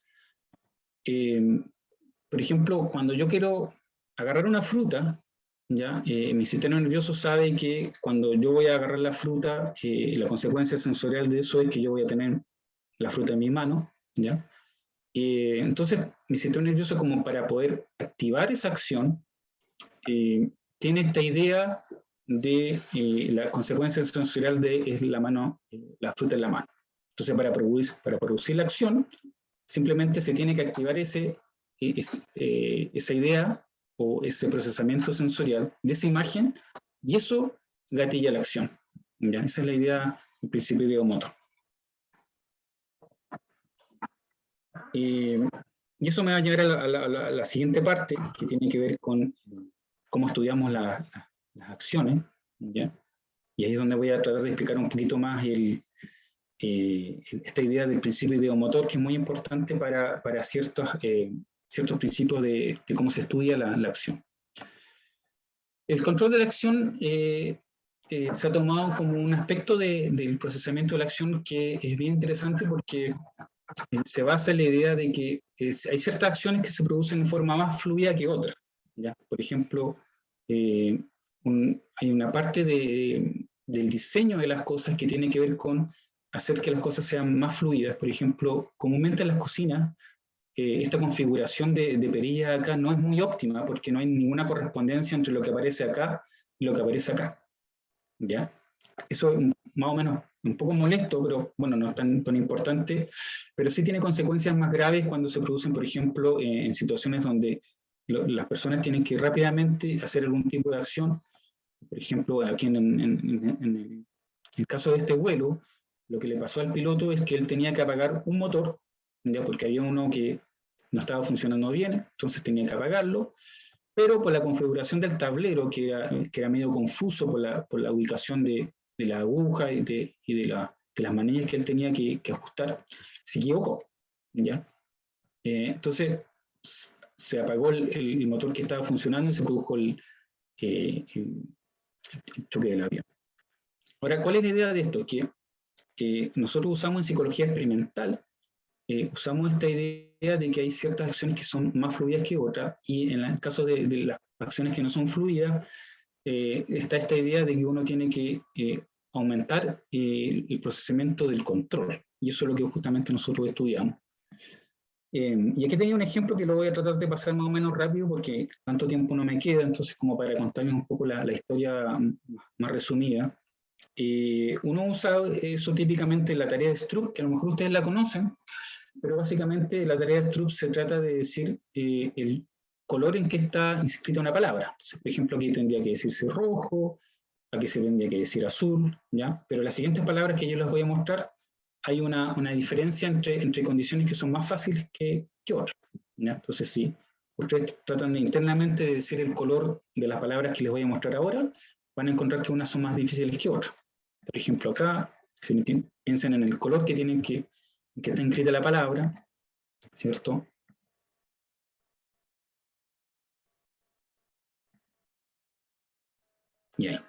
Por ejemplo, cuando yo quiero agarrar una fruta, ¿ya? Mi sistema nervioso sabe que cuando yo voy a agarrar la fruta, la consecuencia sensorial de eso es que yo voy a tener la fruta en mi mano, ¿ya? Entonces, mi sistema nervioso, como para poder activar esa acción, tiene esta idea de la consecuencia sensorial de la mano, la fruta en la mano. Entonces, para producir la acción, simplemente se tiene que activar esa idea o ese procesamiento sensorial de esa imagen, y eso gatilla la acción. ¿Ya? Esa es la idea del principio ideomotor. Y eso me va a llevar a la siguiente parte, que tiene que ver con cómo estudiamos las acciones, ¿ya? Y ahí es donde voy a tratar de explicar un poquito más esta idea del principio ideomotor, que es muy importante para ciertos principios de cómo se estudia la acción. El control de la acción se ha tomado como un aspecto del procesamiento de la acción que es bien interesante porque se basa en la idea de que hay ciertas acciones que se producen de forma más fluida que otras, ¿ya? Por ejemplo, hay una parte del diseño de las cosas que tiene que ver con hacer que las cosas sean más fluidas. Por ejemplo, comúnmente en las cocinas, esta configuración de perilla acá no es muy óptima porque no hay ninguna correspondencia entre lo que aparece acá y lo que aparece acá, ¿ya? Eso más o menos un poco molesto, pero bueno, no es tan importante, pero sí tiene consecuencias más graves cuando se producen, por ejemplo, en situaciones donde las personas tienen que rápidamente hacer algún tipo de acción. Por ejemplo, aquí en el caso de este vuelo, lo que le pasó al piloto es que él tenía que apagar un motor, ¿ya? Porque había uno que no estaba funcionando bien, entonces tenía que apagarlo, pero por la configuración del tablero, que era medio confuso por la ubicación de la aguja de las manillas que él tenía que ajustar, se equivocó, ¿ya? Entonces se apagó el motor que estaba funcionando y se produjo el choque del avión. Ahora, ¿cuál es la idea de esto? Que nosotros usamos en psicología experimental, usamos esta idea de que hay ciertas acciones que son más fluidas que otras, y en el caso de las acciones que no son fluidas, está esta idea de que uno tiene que aumentar el procesamiento del control, y eso es lo que justamente nosotros estudiamos. Y aquí tenía un ejemplo que lo voy a tratar de pasar más o menos rápido porque tanto tiempo no me queda, entonces como para contarles un poco la historia más resumida. Uno usa eso típicamente en la tarea de Stroop, que a lo mejor ustedes la conocen, pero básicamente la tarea de Stroop se trata de decir el color en que está inscrita una palabra. Entonces, por ejemplo, aquí tendría que decirse rojo, aquí se tendría que decir azul, ¿ya? Pero las siguientes palabras que yo les voy a mostrar, hay una diferencia entre condiciones que son más fáciles que otras, ¿ya? Entonces, sí, ustedes tratan de internamente de decir el color de las palabras que les voy a mostrar ahora, van a encontrar que unas son más difíciles que otras. Por ejemplo, acá, si piensan en el color que está inscrita la palabra, ¿cierto? Y ahí.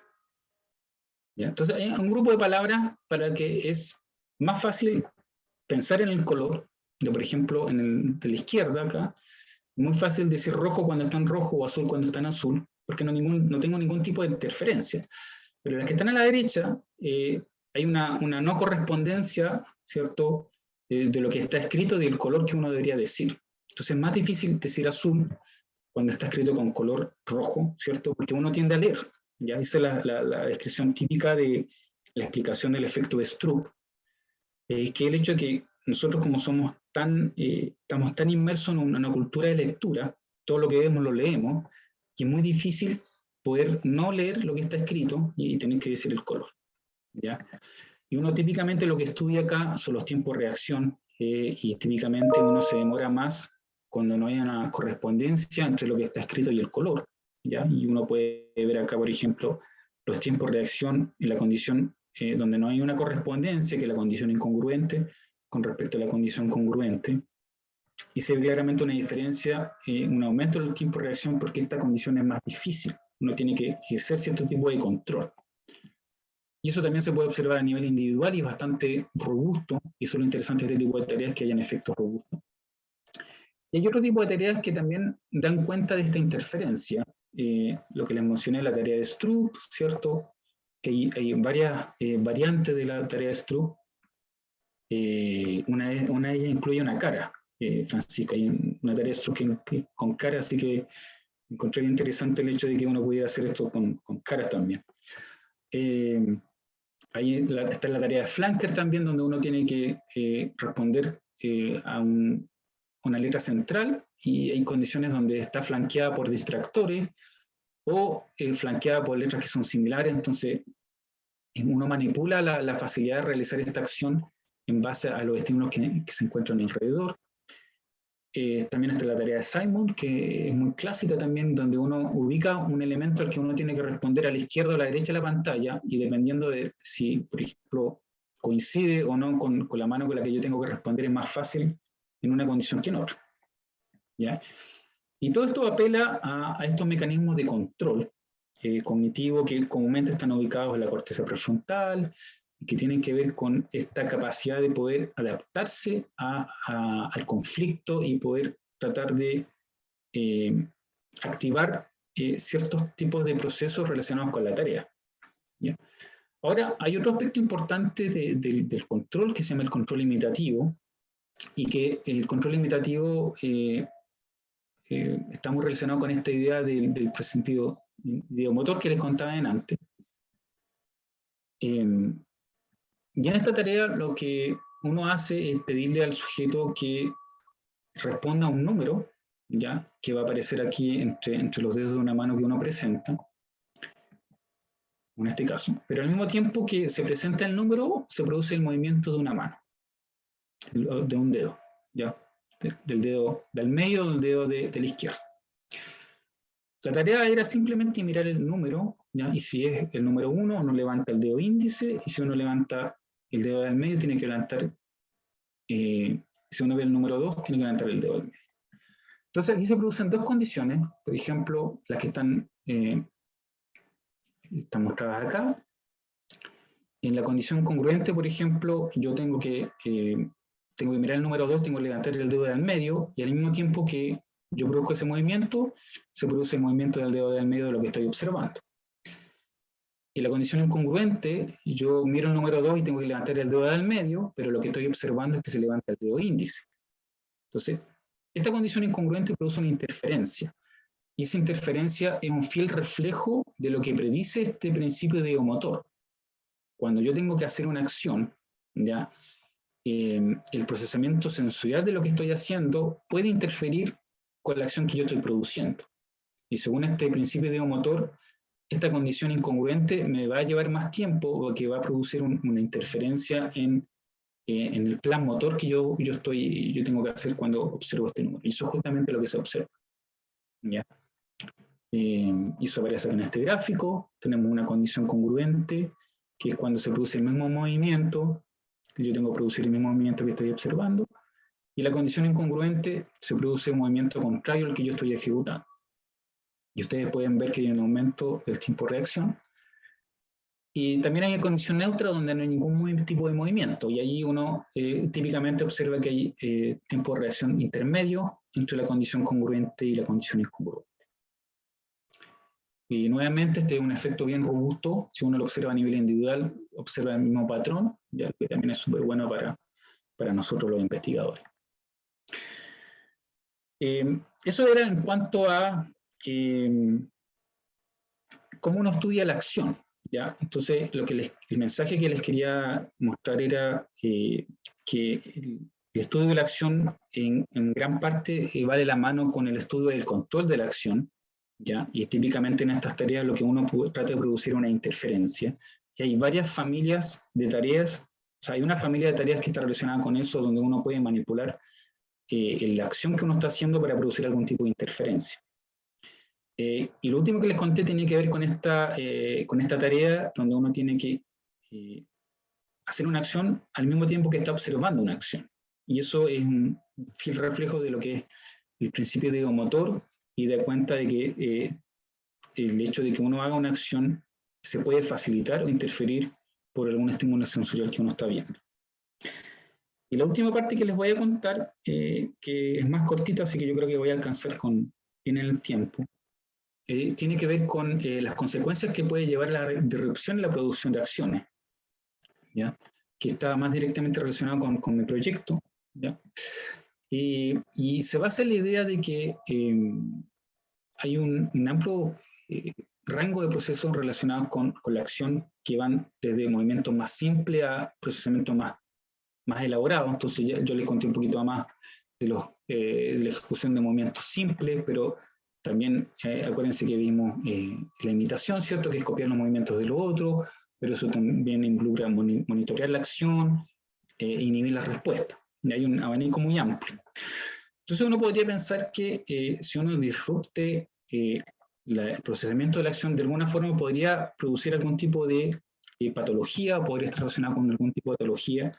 ¿Ya? Entonces, hay un grupo de palabras para que es más fácil pensar en el color, por ejemplo, de la izquierda acá, muy fácil decir rojo cuando está en rojo o azul cuando está en azul, porque no tengo ningún tipo de interferencia. Pero las que están a la derecha, hay una no correspondencia, ¿cierto?, de lo que está escrito del color que uno debería decir. Entonces es más difícil decir azul cuando está escrito con color rojo, ¿cierto? Porque uno tiende a leer. Ya esa es la descripción típica de la explicación del efecto de Stroop, que el hecho de que nosotros como estamos tan inmersos en una cultura de lectura, todo lo que vemos lo leemos, que es muy difícil poder no leer lo que está escrito y tener que decir el color, ¿ya? Y uno típicamente lo que estudia acá son los tiempos de reacción, y típicamente uno se demora más cuando no hay una correspondencia entre lo que está escrito y el color, ¿ya? Y uno puede ver acá, por ejemplo, los tiempos de reacción en la condición donde no hay una correspondencia, que es la condición incongruente, con respecto a la condición congruente, y se ve claramente una diferencia, un aumento del tiempo de reacción porque esta condición es más difícil, uno tiene que ejercer cierto tipo de control. Y eso también se puede observar a nivel individual y es bastante robusto, y eso es lo interesante de este tipo de tareas, que hayan efectos robustos. Y hay otro tipo de tareas que también dan cuenta de esta interferencia, lo que les mencioné, la tarea de Stroop, ¿cierto? Que hay varias variantes de la tarea de Stroop. Una de ellas incluye una cara, Francisco, hay una tarea de Stroop con cara, así que encontré interesante el hecho de que uno pudiera hacer esto con caras también. Ahí está la tarea de flanker también, donde uno tiene que responder a una letra central, y hay condiciones donde está flanqueada por distractores o flanqueada por letras que son similares, entonces uno manipula la facilidad de realizar esta acción en base a los estímulos que se encuentran alrededor. También está la tarea de Simon, que es muy clásica también, donde uno ubica un elemento al que uno tiene que responder a la izquierda o a la derecha de la pantalla, y dependiendo de si, por ejemplo, coincide o no con la mano con la que yo tengo que responder, es más fácil en una condición que en otra, ¿ya? Y todo esto apela a estos mecanismos de control cognitivo que comúnmente están ubicados en la corteza prefrontal, que tienen que ver con esta capacidad de poder adaptarse al conflicto y poder tratar de activar ciertos tipos de procesos relacionados con la tarea, ¿ya? Ahora, hay otro aspecto importante del control que se llama el control imitativo, y que el control imitativo está muy relacionado con esta idea del sentido videomotor que les contaba antes. Y en esta tarea lo que uno hace es pedirle al sujeto que responda a un número, ¿ya? Que va a aparecer aquí entre los dedos de una mano que uno presenta, en este caso. Pero al mismo tiempo que se presenta el número, se produce el movimiento de una mano, de un dedo, ¿ya? Del dedo del medio o del dedo de la izquierda. La tarea era simplemente mirar el número, ¿ya? Y si es el número 1, uno levanta el dedo índice, y si uno levanta el dedo del medio, tiene que levantar, si uno ve el número 2, tiene que levantar el dedo del medio. Entonces aquí se producen dos condiciones, por ejemplo, las que están mostradas acá. En la condición congruente, por ejemplo, yo tengo que mirar el número 2, tengo que levantar el dedo del medio, y al mismo tiempo que yo produzco ese movimiento, se produce el movimiento del dedo del medio de lo que estoy observando. En la condición incongruente, yo miro el número 2 y tengo que levantar el dedo del medio, pero lo que estoy observando es que se levanta el dedo índice. Entonces, esta condición incongruente produce una interferencia, y esa interferencia es un fiel reflejo de lo que predice este principio de ideomotor. Cuando yo tengo que hacer una acción, ¿ya? El procesamiento sensorial de lo que estoy haciendo puede interferir con la acción que yo estoy produciendo. Y según este principio de ideomotor, esta condición incongruente me va a llevar más tiempo, o que va a producir una interferencia en el plan motor que yo tengo que hacer cuando observo este número. Y eso es justamente lo que se observa, ¿ya? Y eso aparece en este gráfico. Tenemos una condición congruente, que es cuando se produce el mismo movimiento, yo tengo que producir el mismo movimiento que estoy observando, y la condición incongruente se produce un movimiento contrario al que yo estoy ejecutando. Y ustedes pueden ver que hay un aumento del tiempo de reacción. Y también hay una condición neutra donde no hay ningún tipo de movimiento, y ahí uno típicamente observa que hay tiempo de reacción intermedio entre la condición congruente y la condición incongruente. Y nuevamente este es un efecto bien robusto. Si uno lo observa a nivel individual, observa el mismo patrón, ya que también es súper bueno para nosotros los investigadores. Eso era en cuanto a cómo uno estudia la acción, ¿ya? Entonces, el mensaje que les quería mostrar era que el estudio de la acción en gran parte va de la mano con el estudio del control de la acción, ¿ya? Y típicamente en estas tareas lo que uno trata de producir es una interferencia. Y hay varias familias de tareas, o sea, hay una familia de tareas que está relacionada con eso, donde uno puede manipular la acción que uno está haciendo para producir algún tipo de interferencia. Y lo último que les conté tenía que ver con esta tarea, donde uno tiene que hacer una acción al mismo tiempo que está observando una acción. Y eso es un fiel reflejo de lo que es el principio de ideomotor, y da cuenta de que el hecho de que uno haga una acción se puede facilitar o interferir por algún estímulo sensorial que uno está viendo. Y la última parte que les voy a contar, que es más cortita, así que yo creo que voy a alcanzar bien el tiempo, tiene que ver con las consecuencias que puede llevar la disrupción en la producción de acciones, ¿ya? Que está más directamente relacionado con mi proyecto, ¿ya? Y se basa en la idea de que hay un amplio rango de procesos relacionados con la acción, que van desde movimientos más simples a procesamientos más elaborados. Entonces yo les conté un poquito más de la ejecución de movimientos simples, pero también acuérdense que vimos la imitación, ¿cierto? Que es copiar los movimientos de los otros, pero eso también involucra monitorear la acción, inhibir la respuesta. Y hay un abanico muy amplio. Entonces uno podría pensar que si uno disrupte el procesamiento de la acción, de alguna forma podría producir algún tipo de patología, o podría estar relacionado con algún tipo de patología,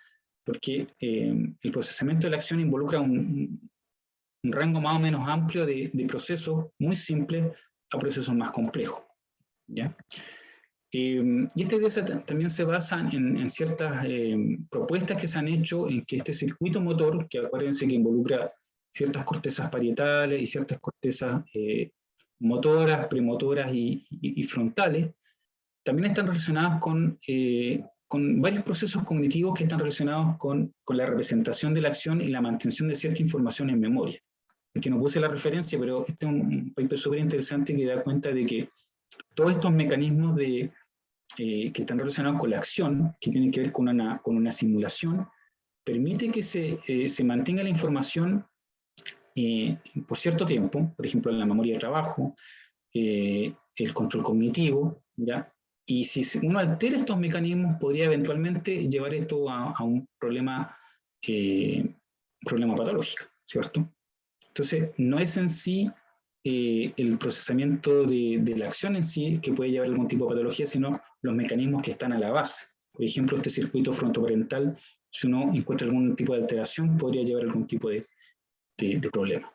porque el procesamiento de la acción involucra un rango más o menos amplio de procesos muy simples a procesos más complejos, ¿ya? Y esta idea también se basa en ciertas propuestas que se han hecho en que este circuito motor, que acuérdense que involucra ciertas cortezas parietales y ciertas cortezas motoras, premotoras y frontales, también están relacionadas con varios procesos cognitivos que están relacionados con la representación de la acción y la mantención de cierta información en memoria. El que no puse la referencia, pero este es un paper súper interesante que da cuenta de que todos estos mecanismos de que están relacionados con la acción, que tienen que ver con una simulación, permite que se mantenga la información por cierto tiempo, por ejemplo, en la memoria de trabajo, el control cognitivo, ¿ya? Y si uno altera estos mecanismos, podría eventualmente llevar esto a un problema patológico, ¿cierto? Entonces, no es en sí el procesamiento de la acción en sí que puede llevar a algún tipo de patología, sino los mecanismos que están a la base. Por ejemplo, este circuito frontoparental, si uno encuentra algún tipo de alteración, podría llevar a algún tipo de problema.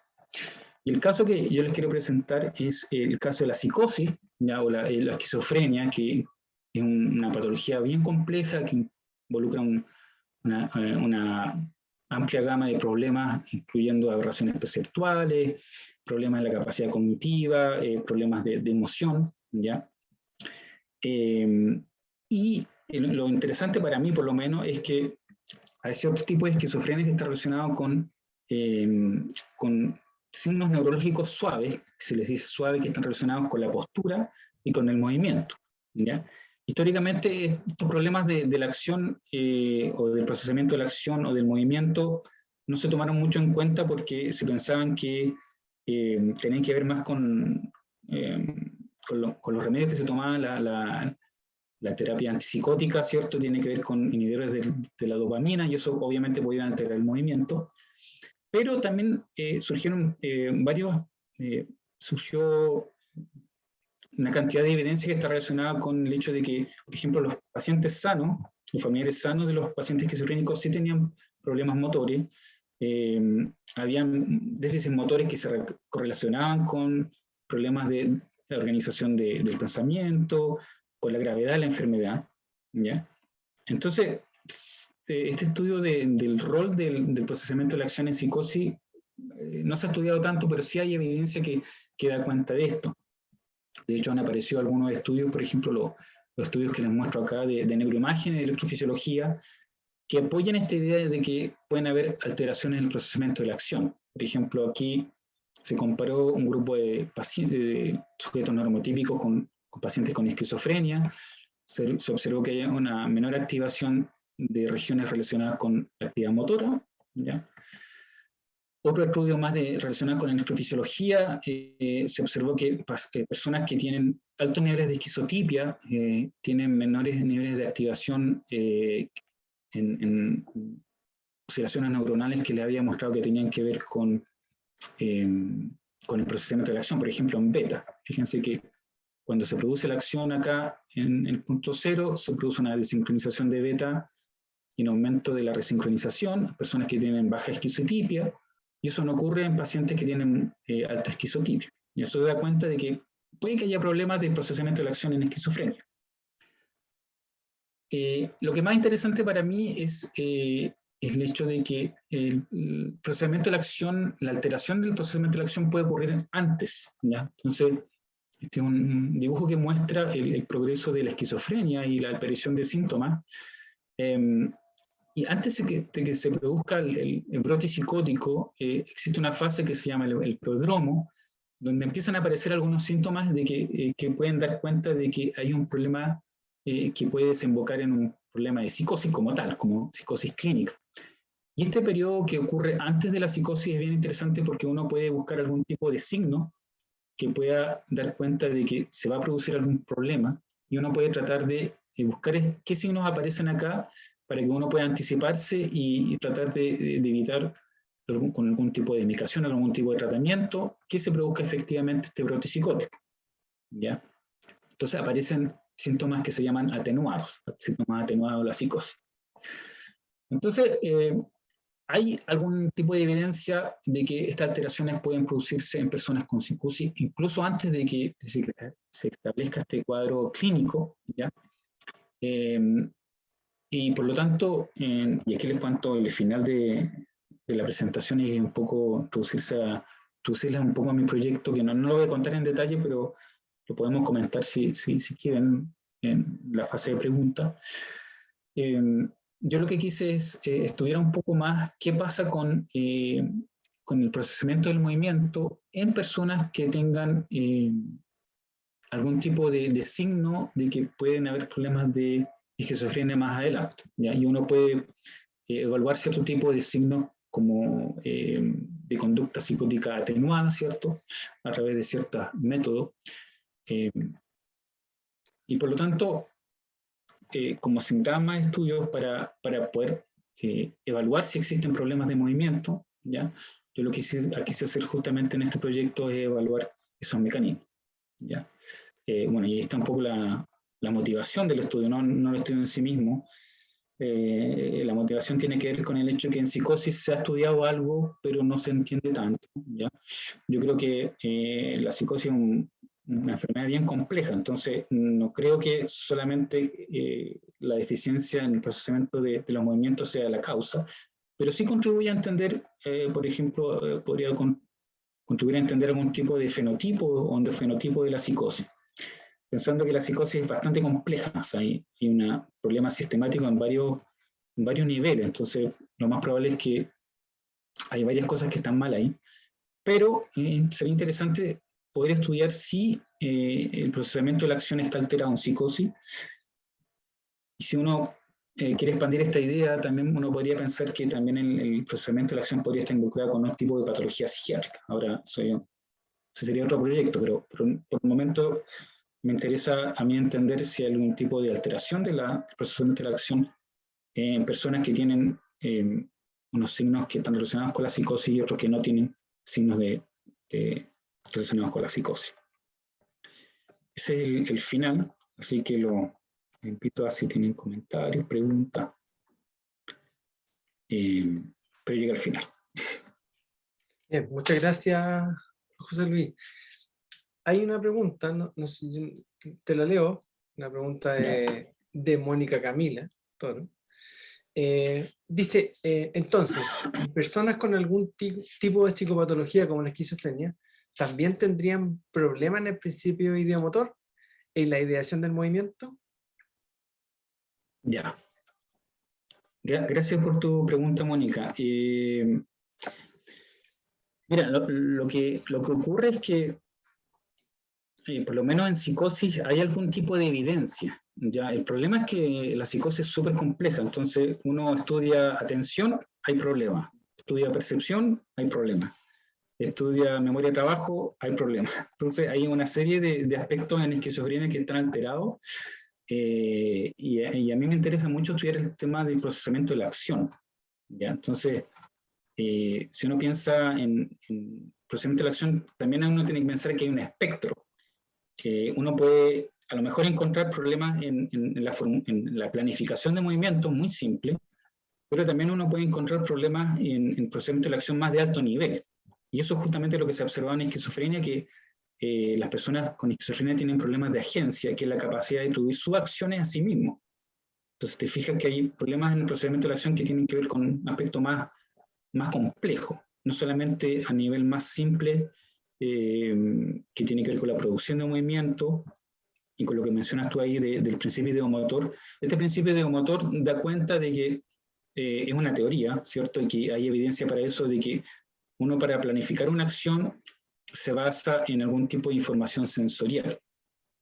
Y el caso que yo les quiero presentar es el caso de la psicosis, ¿ya? O la esquizofrenia, que es una patología bien compleja que involucra una amplia gama de problemas, incluyendo aberraciones perceptuales, problemas en la capacidad cognitiva, problemas de emoción, ¿ya? Y lo interesante para mí, por lo menos, es que hay cierto tipo de esquizofrenia que está relacionado con signos neurológicos suaves, se les dice suaves, que están relacionados con la postura y con el movimiento, ¿ya? Históricamente, estos problemas de la acción o del procesamiento de la acción o del movimiento no se tomaron mucho en cuenta porque se pensaban que tenían que ver más con los remedios que se tomaban, la terapia antipsicótica, ¿cierto? Tiene que ver con inhibidores de la dopamina y eso obviamente podía alterar el movimiento. Pero también surgió una cantidad de evidencia que está relacionada con el hecho de que, por ejemplo, los pacientes sanos, los familiares sanos de los pacientes esquizofrénicos sí tenían problemas motores, habían déficits motores que se correlacionaban con problemas de organización del pensamiento, con la gravedad de la enfermedad, ¿ya? Entonces, este estudio del rol del procesamiento de la acción en psicosis no se ha estudiado tanto, pero sí hay evidencia que da cuenta de esto. De hecho, han aparecido algunos estudios, por ejemplo, los estudios que les muestro acá de neuroimagen y de electrofisiología, que apoyan esta idea de que pueden haber alteraciones en el procesamiento de la acción. Por ejemplo, aquí se comparó un grupo de sujetos neuromotípicos con pacientes con esquizofrenia. Se observó que hay una menor activación de regiones relacionadas con la actividad motora, ¿ya? Otro estudio más relacionado con la electrofisiología, se observó que personas que tienen altos niveles de esquizotipia tienen menores niveles de activación en oscilaciones neuronales que le había mostrado que tenían que ver con el procesamiento de la acción, por ejemplo en beta. Fíjense que cuando se produce la acción acá en el punto cero, se produce una desincronización de beta y un aumento de la resincronización, personas que tienen baja esquizotipia, y eso no ocurre en pacientes que tienen alta esquizotipia. Y eso da cuenta de que puede que haya problemas de procesamiento de la acción en esquizofrenia. Lo que más interesante para mí es el hecho de que el procesamiento de la acción, la alteración del procesamiento de la acción puede ocurrir antes, ¿ya? Entonces, este es un dibujo que muestra el progreso de la esquizofrenia y la aparición de síntomas. Y antes de que se produzca el brote psicótico, existe una fase que se llama el prodromo, donde empiezan a aparecer algunos síntomas que pueden dar cuenta de que hay un problema que puede desembocar en un problema de psicosis como tal, como psicosis clínica. Y este periodo que ocurre antes de la psicosis es bien interesante porque uno puede buscar algún tipo de signo que pueda dar cuenta de que se va a producir algún problema y uno puede tratar de buscar qué signos aparecen acá para que uno pueda anticiparse y tratar de evitar con algún tipo de medicación, algún tipo de tratamiento, que se produzca efectivamente este brote psicótico, ¿ya? Entonces aparecen síntomas que se llaman atenuados, síntomas atenuados de la psicosis. Entonces, hay algún tipo de evidencia de que estas alteraciones pueden producirse en personas con psicosis, incluso antes de que se establezca este cuadro clínico, ¿ya? Y por lo tanto, y aquí les cuento el final de la presentación y un poco introducirles un poco a mi proyecto, que no lo voy a contar en detalle, pero lo podemos comentar si quieren en la fase de preguntas. Yo lo que quise es estudiar un poco más qué pasa con el procesamiento del movimiento en personas que tengan algún tipo de signo de que pueden haber problemas de esquizofrenia más adelante, ¿ya? Y uno puede evaluar cierto tipo de signos como de conducta psicótica atenuada, ¿cierto? A través de ciertos métodos. Y por lo tanto, como se necesitan más estudios para poder evaluar si existen problemas de movimiento, ¿ya? Yo lo que quise hacer justamente en este proyecto es evaluar esos mecanismos, ¿ya? Bueno, y ahí está un poco la motivación del estudio, no el estudio en sí mismo. La motivación tiene que ver con el hecho que en psicosis se ha estudiado algo, pero no se entiende tanto, ¿ya? Yo creo que la psicosis es una enfermedad bien compleja, entonces no creo que solamente la deficiencia en el procesamiento de los movimientos sea la causa, pero sí contribuye a entender, por ejemplo, podría contribuir a entender algún tipo de fenotipo o endofenotipo de la psicosis, pensando que la psicosis es bastante compleja, o sea, hay un problema sistemático en varios niveles, entonces lo más probable es que hay varias cosas que están mal ahí, pero sería interesante poder estudiar si el procesamiento de la acción está alterado en psicosis, y si uno quiere expandir esta idea, también uno podría pensar que también el procesamiento de la acción podría estar involucrado con un tipo de patología psiquiátrica. Ahora, ese sería otro proyecto, pero por el momento me interesa a mí entender si hay algún tipo de alteración del procesamiento de la acción en personas que tienen unos signos que están relacionados con la psicosis y otros que no tienen signos relacionados con la psicosis. Ese es el final, así que lo invito a si tienen comentarios, preguntas, pero llega al final. Bien, muchas gracias, José Luis. Hay una pregunta, no sé, te la leo, una pregunta de Mónica Camila Toro. Dice, entonces, ¿personas con algún tipo de psicopatología como la esquizofrenia también tendrían problemas en el principio ideomotor, en la ideación del movimiento? Ya. Gracias por tu pregunta, Mónica. Mira, lo que ocurre es que, por lo menos en psicosis, hay algún tipo de evidencia. Ya, el problema es que la psicosis es súper compleja, entonces uno estudia atención, hay problemas. Estudia percepción, hay problemas. Estudia memoria de trabajo, hay problemas. Entonces hay una serie de aspectos en esquizofrenia que están alterados, y a mí me interesa mucho estudiar el tema del procesamiento de la acción. ¿Ya? Entonces, si uno piensa en procesamiento de la acción, también uno tiene que pensar que hay un espectro. Uno puede a lo mejor encontrar problemas en la planificación de movimientos muy simple, pero también uno puede encontrar problemas en procesamiento de la acción más de alto nivel. Y eso es justamente lo que se ha observado en esquizofrenia, que las personas con esquizofrenia tienen problemas de agencia, que es la capacidad de atribuir sus acciones a sí mismos. Entonces te fijas que hay problemas en el procesamiento de la acción que tienen que ver con un aspecto más complejo, no solamente a nivel más simple, que tiene que ver con la producción de movimiento y con lo que mencionas tú ahí del principio ideomotor. Este principio ideomotor da cuenta de que es una teoría, ¿cierto? Y que hay evidencia para eso, de que uno para planificar una acción se basa en algún tipo de información sensorial,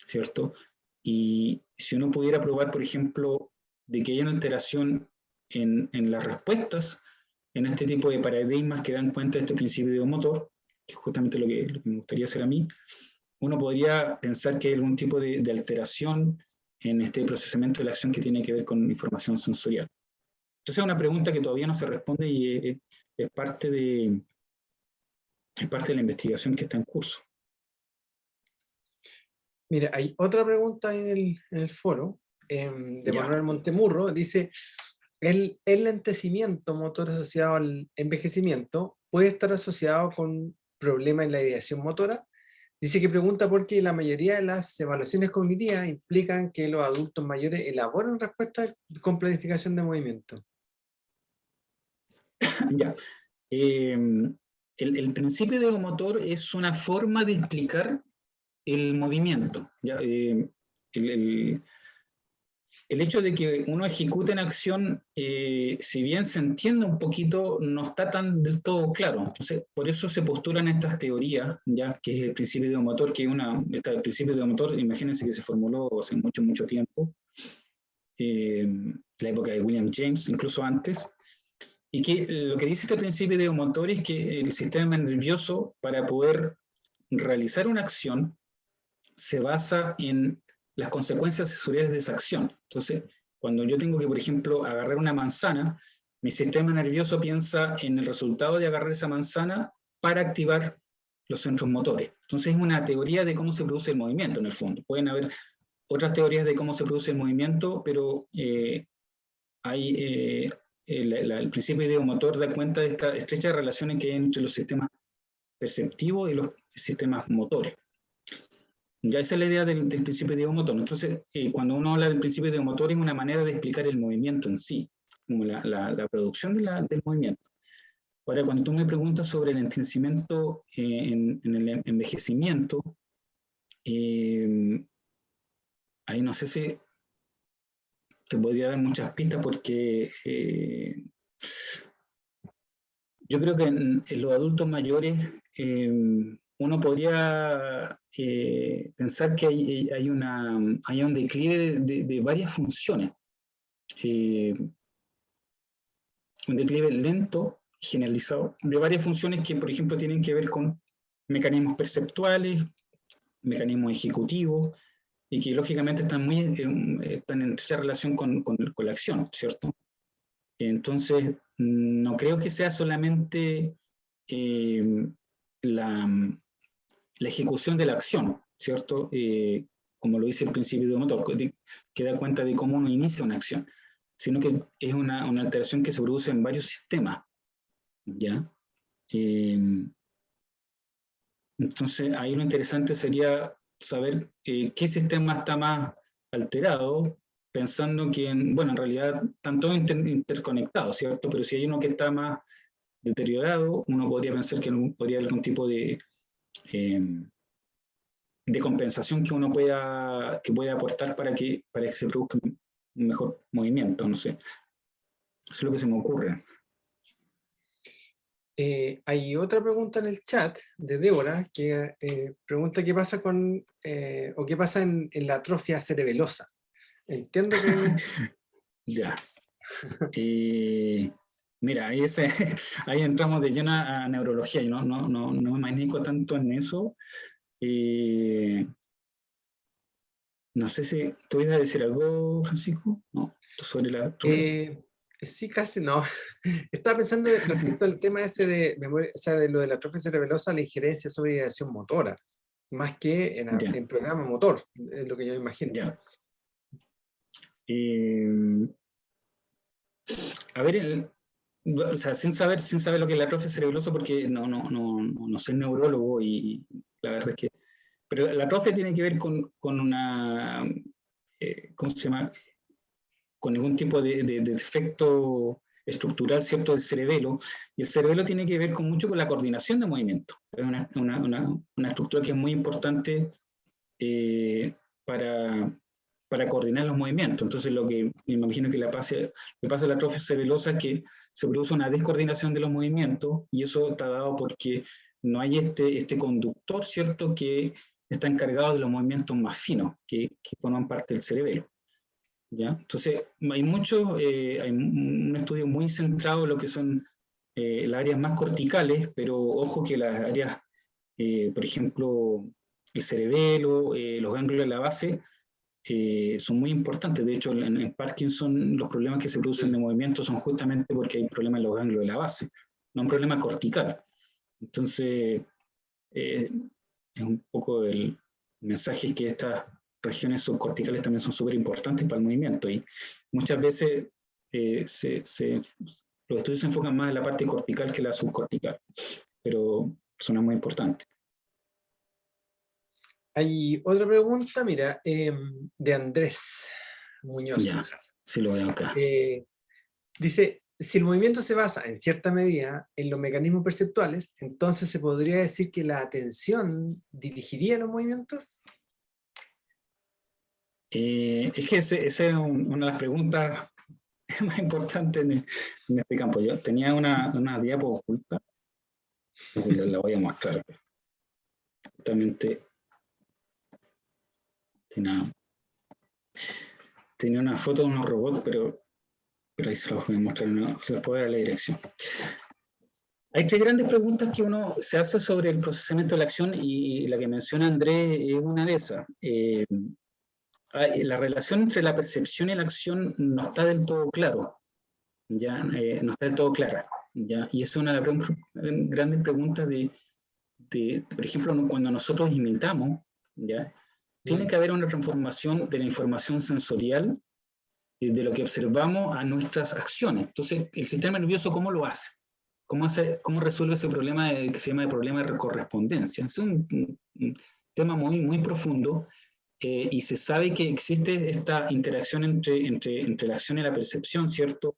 ¿cierto? Y si uno pudiera probar, por ejemplo, de que hay una alteración en las respuestas, en este tipo de paradigmas que dan cuenta de este principio ideomotor, que es justamente lo que me gustaría hacer a mí, uno podría pensar que hay algún tipo de alteración en este procesamiento de la acción que tiene que ver con información sensorial. Entonces es una pregunta que todavía no se responde y es parte de la investigación que está en curso. Mira, hay otra pregunta en el foro de Manuel Montemurro. Dice, ¿el lentecimiento motor asociado al envejecimiento puede estar asociado con problemas en la ideación motora? Dice que pregunta porque la mayoría de las evaluaciones cognitivas implican que los adultos mayores elaboran respuestas con planificación de movimiento. Ya. El principio ideomotor es una forma de explicar el movimiento. ¿Ya? el hecho de que uno ejecute una acción, si bien se entiende un poquito, no está tan del todo claro. Entonces, por eso se postulan estas teorías, ya que es el principio ideomotor, que el principio ideomotor, imagínense que se formuló hace mucho, mucho tiempo, la época de William James, incluso antes, y que lo que dice este principio ideomotor es que el sistema nervioso, para poder realizar una acción, se basa en las consecuencias sensoriales de esa acción. Entonces, cuando yo tengo que, por ejemplo, agarrar una manzana, mi sistema nervioso piensa en el resultado de agarrar esa manzana para activar los centros motores. Entonces, es una teoría de cómo se produce el movimiento, en el fondo. Pueden haber otras teorías de cómo se produce el movimiento, pero el principio ideomotor da cuenta de esta estrecha relación que hay entre los sistemas perceptivos y los sistemas motores. Ya esa es la idea del principio ideomotor. Entonces, cuando uno habla del principio ideomotor, es una manera de explicar el movimiento en sí, como la producción del movimiento. Ahora, cuando tú me preguntas sobre el envejecimiento en el envejecimiento, ahí no sé si te podría dar muchas pistas porque yo creo que en los adultos mayores uno podría pensar que hay un declive de varias funciones. Un declive lento, generalizado, de varias funciones que, por ejemplo, tienen que ver con mecanismos perceptuales, mecanismos ejecutivos, y que lógicamente están en esa relación con la acción, ¿cierto? Entonces, no creo que sea solamente la ejecución de la acción, ¿cierto? Como lo dice el principio de motor, que da cuenta de cómo uno inicia una acción, sino que es una alteración que se produce en varios sistemas, ¿ya? Entonces, ahí lo interesante sería saber qué sistema está más alterado, pensando que, en realidad están todos interconectados, ¿cierto? Pero si hay uno que está más deteriorado, uno podría pensar que podría haber algún tipo de compensación que uno pueda aportar para que se produzca un mejor movimiento, no sé. Eso es lo que se me ocurre. Hay otra pregunta en el chat de Débora que pregunta qué pasa o qué pasa en la atrofia cerebelosa. Entiendo que... Ya. Mira, ahí entramos de lleno a neurología y no me manejo tanto en eso. No sé si tú ibas a decir algo, Francisco, ¿no? Sobre la atrofia. Sí, casi no. Estaba pensando respecto al tema ese de memoria, o sea, de lo de la atrofia cerebelosa, la injerencia sobre ideación motora, más que en programa motor, es lo que yo imagino. Ya. A ver, o sea, sin saber lo que es la atrofia cerebelosa, porque no soy neurólogo y la verdad es que... Pero la atrofia tiene que ver con una... ¿cómo se llama? Con ningún tipo de defecto estructural, ¿cierto?, del cerebelo, y el cerebelo tiene que ver mucho con la coordinación de movimiento. Es una estructura que es muy importante para coordinar los movimientos. Entonces, lo que me imagino que le pasa a la atrofia cerebelosa es que se produce una descoordinación de los movimientos, y eso está dado porque no hay este conductor, ¿cierto?, que está encargado de los movimientos más finos, que forman parte del cerebelo. ¿Ya? Entonces, hay un estudio muy centrado en lo que son las áreas más corticales, pero ojo que las áreas, por ejemplo, el cerebelo, los ganglios de la base, son muy importantes. De hecho, en Parkinson los problemas que se producen de movimiento son justamente porque hay problemas en los ganglios de la base, no un problema cortical. Entonces, es un poco el mensaje que estas regiones subcorticales también son súper importantes para el movimiento, y muchas veces los estudios se enfocan más en la parte cortical que la subcortical, pero son muy importantes. Hay otra pregunta, mira, de Andrés Muñoz. Ya, sí lo veo acá. Dice, si el movimiento se basa en cierta medida en los mecanismos perceptuales, entonces se podría decir que la atención dirigiría los movimientos. Es que esa es una de las preguntas más importantes en este campo. Yo tenía una diapo oculta, la voy a mostrar. Justamente tenía una foto de unos robots, pero ahí se los voy a mostrar, no, se los puedo dar a la dirección. Hay tres grandes preguntas que uno se hace sobre el procesamiento de la acción y la que menciona Andrés es una de esas. La relación entre la percepción y la acción no está del todo claro, ¿ya? No está del todo clara, ¿ya? Y es una de las grandes preguntas por ejemplo, cuando nosotros imitamos, ¿ya? Tiene que haber una transformación de la información sensorial de lo que observamos a nuestras acciones. Entonces, el sistema nervioso, ¿cómo lo hace? ¿Cómo resuelve ese problema que se llama el problema de correspondencia? Es un tema muy, muy profundo y se sabe que existe esta interacción entre la acción y la percepción, ¿cierto?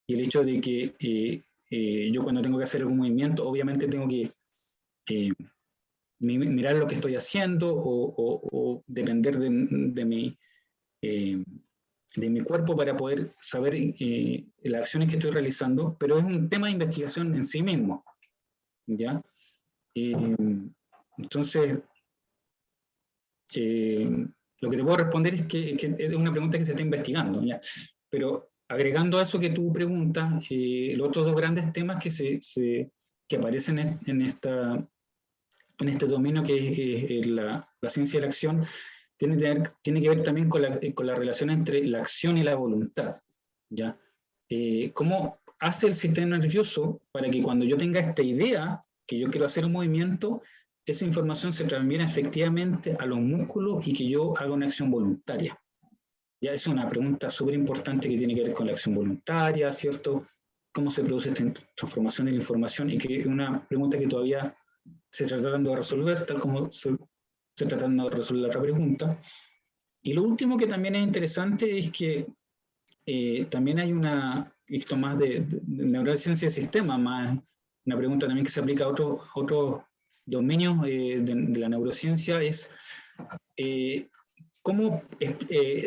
Y el hecho de que yo cuando tengo que hacer algún movimiento, obviamente tengo que mirar lo que estoy haciendo o depender de mi cuerpo para poder saber las acciones que estoy realizando, pero es un tema de investigación en sí mismo, ¿ya? Entonces, lo que te puedo responder es que es una pregunta que se está investigando, ¿ya? Pero agregando a eso que tú preguntas, los otros dos grandes temas que aparecen en este dominio que es la ciencia de la acción, tiene que ver también con la relación entre la acción y la voluntad, ¿ya? ¿Cómo hace el sistema nervioso para que cuando yo tenga esta idea, que yo quiero hacer un movimiento, esa información se transmita efectivamente a los músculos y que yo haga una acción voluntaria? Ya es una pregunta súper importante que tiene que ver con la acción voluntaria, ¿cierto? ¿Cómo se produce esta transformación de la información? Y que es una pregunta que todavía se está tratando de resolver, tal como se está tratando de resolver la pregunta. Y lo último que también es interesante es que también hay esto más de neurociencia de sistema, más una pregunta también que se aplica a otros dominios de la neurociencia, es cómo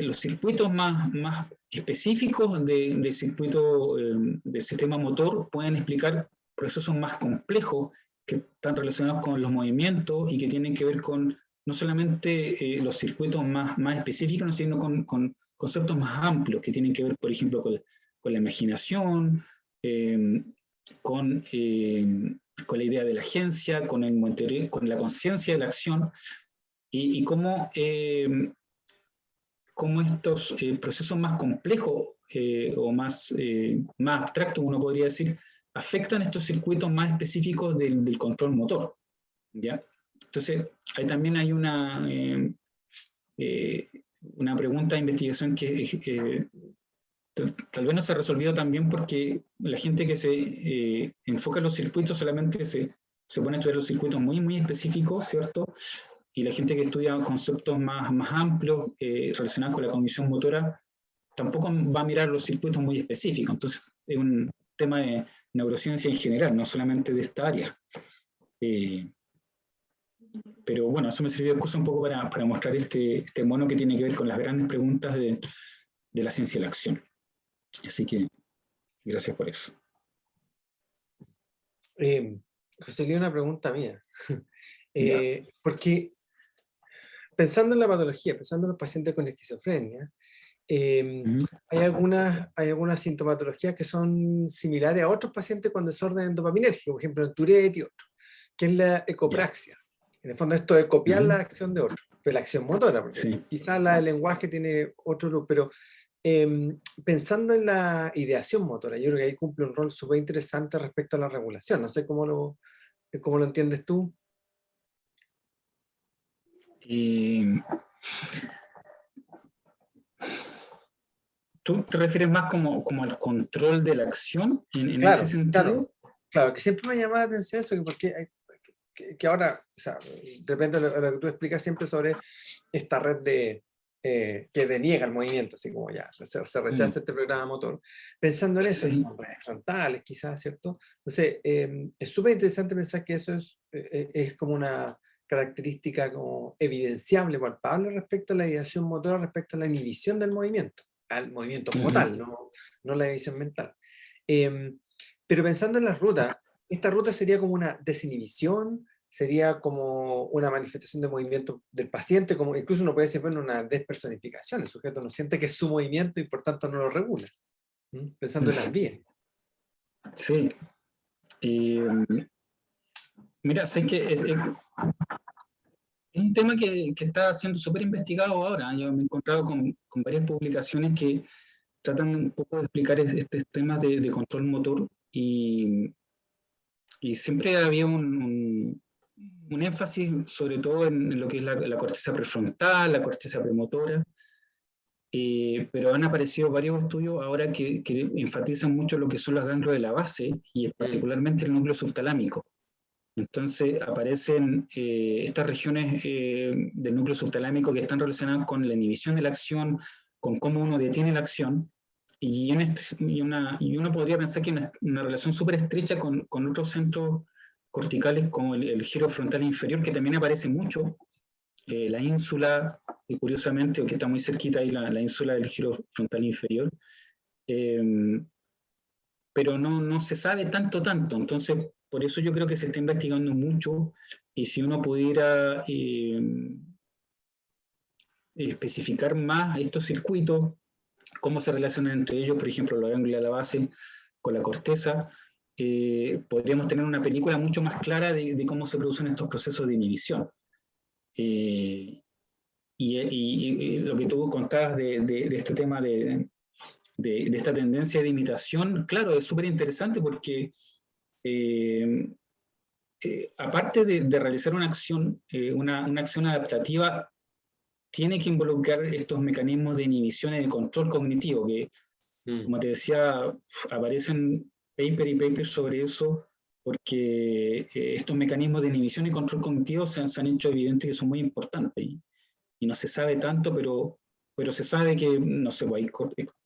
los circuitos más específicos del circuito del sistema motor pueden explicar procesos más complejos que están relacionados con los movimientos y que tienen que ver con no solamente los circuitos más específicos, sino con conceptos más amplios que tienen que ver, por ejemplo, con la imaginación, con la idea de la agencia, con la conciencia de la acción y cómo estos procesos más complejos o más abstractos, uno podría decir, afectan estos circuitos más específicos del control motor, ¿ya? Entonces, ahí también hay una pregunta de investigación que tal vez no se ha resolvido también porque la gente que se enfoca en los circuitos solamente se pone a estudiar los circuitos muy, muy específicos, ¿cierto? Y la gente que estudia conceptos más amplios relacionados con la cognición motora tampoco va a mirar los circuitos muy específicos. Entonces, es un tema de neurociencia en general, no solamente de esta área. Pero bueno, eso me sirvió de excusa un poco para mostrar este mono que tiene que ver con las grandes preguntas de la ciencia de la acción. Así que, gracias por eso. José, quería una pregunta mía. Porque pensando en la patología, pensando en los pacientes con esquizofrenia, hay algunas sintomatologías que son similares a otros pacientes con desorden dopaminérgico, por ejemplo, el Tourette y otros, que es la ecopraxia. En el fondo esto es copiar la acción de otro, pero la acción motora, porque quizás el lenguaje tiene otro, pero pensando en la ideación motora, yo creo que ahí cumple un rol súper interesante respecto a la regulación. No sé cómo lo entiendes tú. ¿Tú te refieres más como al control de la acción en ese sentido? Claro, que siempre me llama la atención eso, porque que ahora, o sea, depende de lo que tú explicas siempre sobre esta red que deniega el movimiento, así como ya, se rechaza este programa motor. Pensando en eso, que son redes frontales quizás, ¿cierto? Entonces, es súper interesante pensar que eso es como característica como evidenciable, palpable respecto a la ideación motora, respecto a la inhibición del movimiento, al movimiento como tal, no la inhibición mental. Pero pensando en las rutas, esta ruta sería como una desinhibición, sería como una manifestación de movimiento del paciente, como incluso uno puede decir, bueno, una despersonificación, el sujeto no siente que es su movimiento y por tanto no lo regula, pensando en las vías. Sí. Mira, sé que es un tema que está siendo súper investigado ahora. Yo me he encontrado con varias publicaciones que tratan un poco de explicar estos temas de control motor y siempre había un énfasis sobre todo en lo que es la corteza prefrontal, la corteza premotora, pero han aparecido varios estudios ahora que enfatizan mucho lo que son los ganglios de la base y particularmente el núcleo subtalámico. Entonces aparecen estas regiones del núcleo subtalámico que están relacionadas con la inhibición de la acción, con cómo uno detiene la acción, y uno podría pensar que hay una relación súper estrecha con otros centros corticales como el giro frontal inferior, que también aparece mucho, la ínsula, y curiosamente, que está muy cerquita ahí la ínsula del giro frontal inferior, pero no se sabe tanto. Entonces, por eso yo creo que se está investigando mucho, y si uno pudiera especificar más estos circuitos, cómo se relacionan entre ellos, por ejemplo, los ganglios de la base con la corteza, podríamos tener una película mucho más clara de cómo se producen estos procesos de inhibición. Y lo que tú contabas de este tema de esta tendencia de imitación, claro, es súper interesante porque aparte de realizar una acción, una acción adaptativa, tiene que involucrar estos mecanismos de inhibición y de control cognitivo, que, como te decía, aparecen papers sobre eso, porque estos mecanismos de inhibición y control cognitivo se han hecho evidentes que son muy importantes, y no se sabe tanto, pero se sabe que, no sé, hay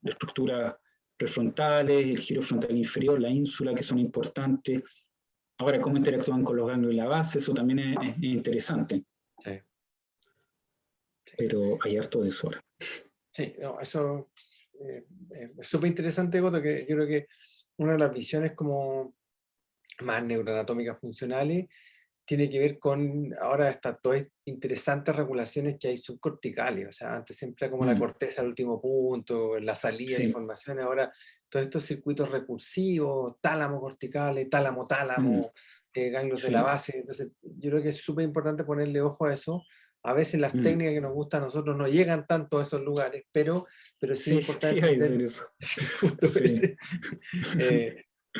estructuras prefrontales, el giro frontal inferior, la ínsula, que son importantes. Ahora, cómo interactúan con los ganglios y la base, eso también es interesante. Sí. Sí. Pero hay harto de eso ahora. Sí, no, eso es súper interesante, Goto, que yo creo que una de las visiones como más neuroanatómicas funcionales tiene que ver con ahora estas todas interesantes regulaciones que hay subcorticales. O sea, antes siempre era como la corteza al último punto, la salida de información, ahora todos estos circuitos recursivos, tálamo corticales, tálamo, ganglios de la base. Entonces, yo creo que es súper importante ponerle ojo a eso. A veces las técnicas que nos gustan a nosotros no llegan tanto a esos lugares, pero sí es importante entender eso.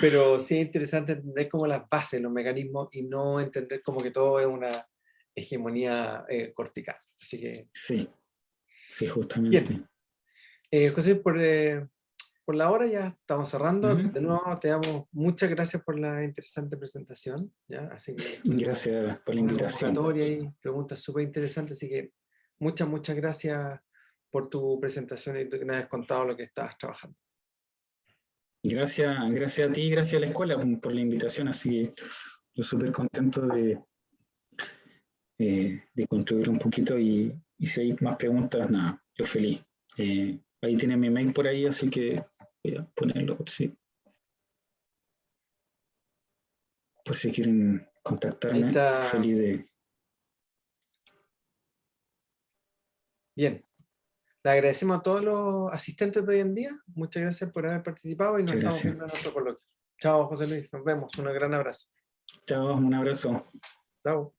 pero sí es interesante entender como las bases, los mecanismos, y no entender como que todo es una hegemonía cortical. Así que... Sí, justamente. Bien. José, por la hora ya estamos cerrando. De nuevo, te damos muchas gracias por la interesante presentación. ¿Ya? Así que gracias por la invitación. Y preguntas súper interesantes, así que muchas gracias por tu presentación y que nos has contado lo que estás trabajando. Gracias a ti, gracias a la escuela por la invitación, así que yo súper contento de contribuir un poquito, y si hay más preguntas, nada, yo feliz. Ahí tienen mi mail por ahí, así que voy a ponerlo por si quieren contactarme. Feliz de... Bien. Le agradecemos a todos los asistentes de hoy en día. Muchas gracias por haber participado y nos estamos viendo en otro coloquio. Chao, José Luis. Nos vemos. Un gran abrazo. Chao, un abrazo. Chao.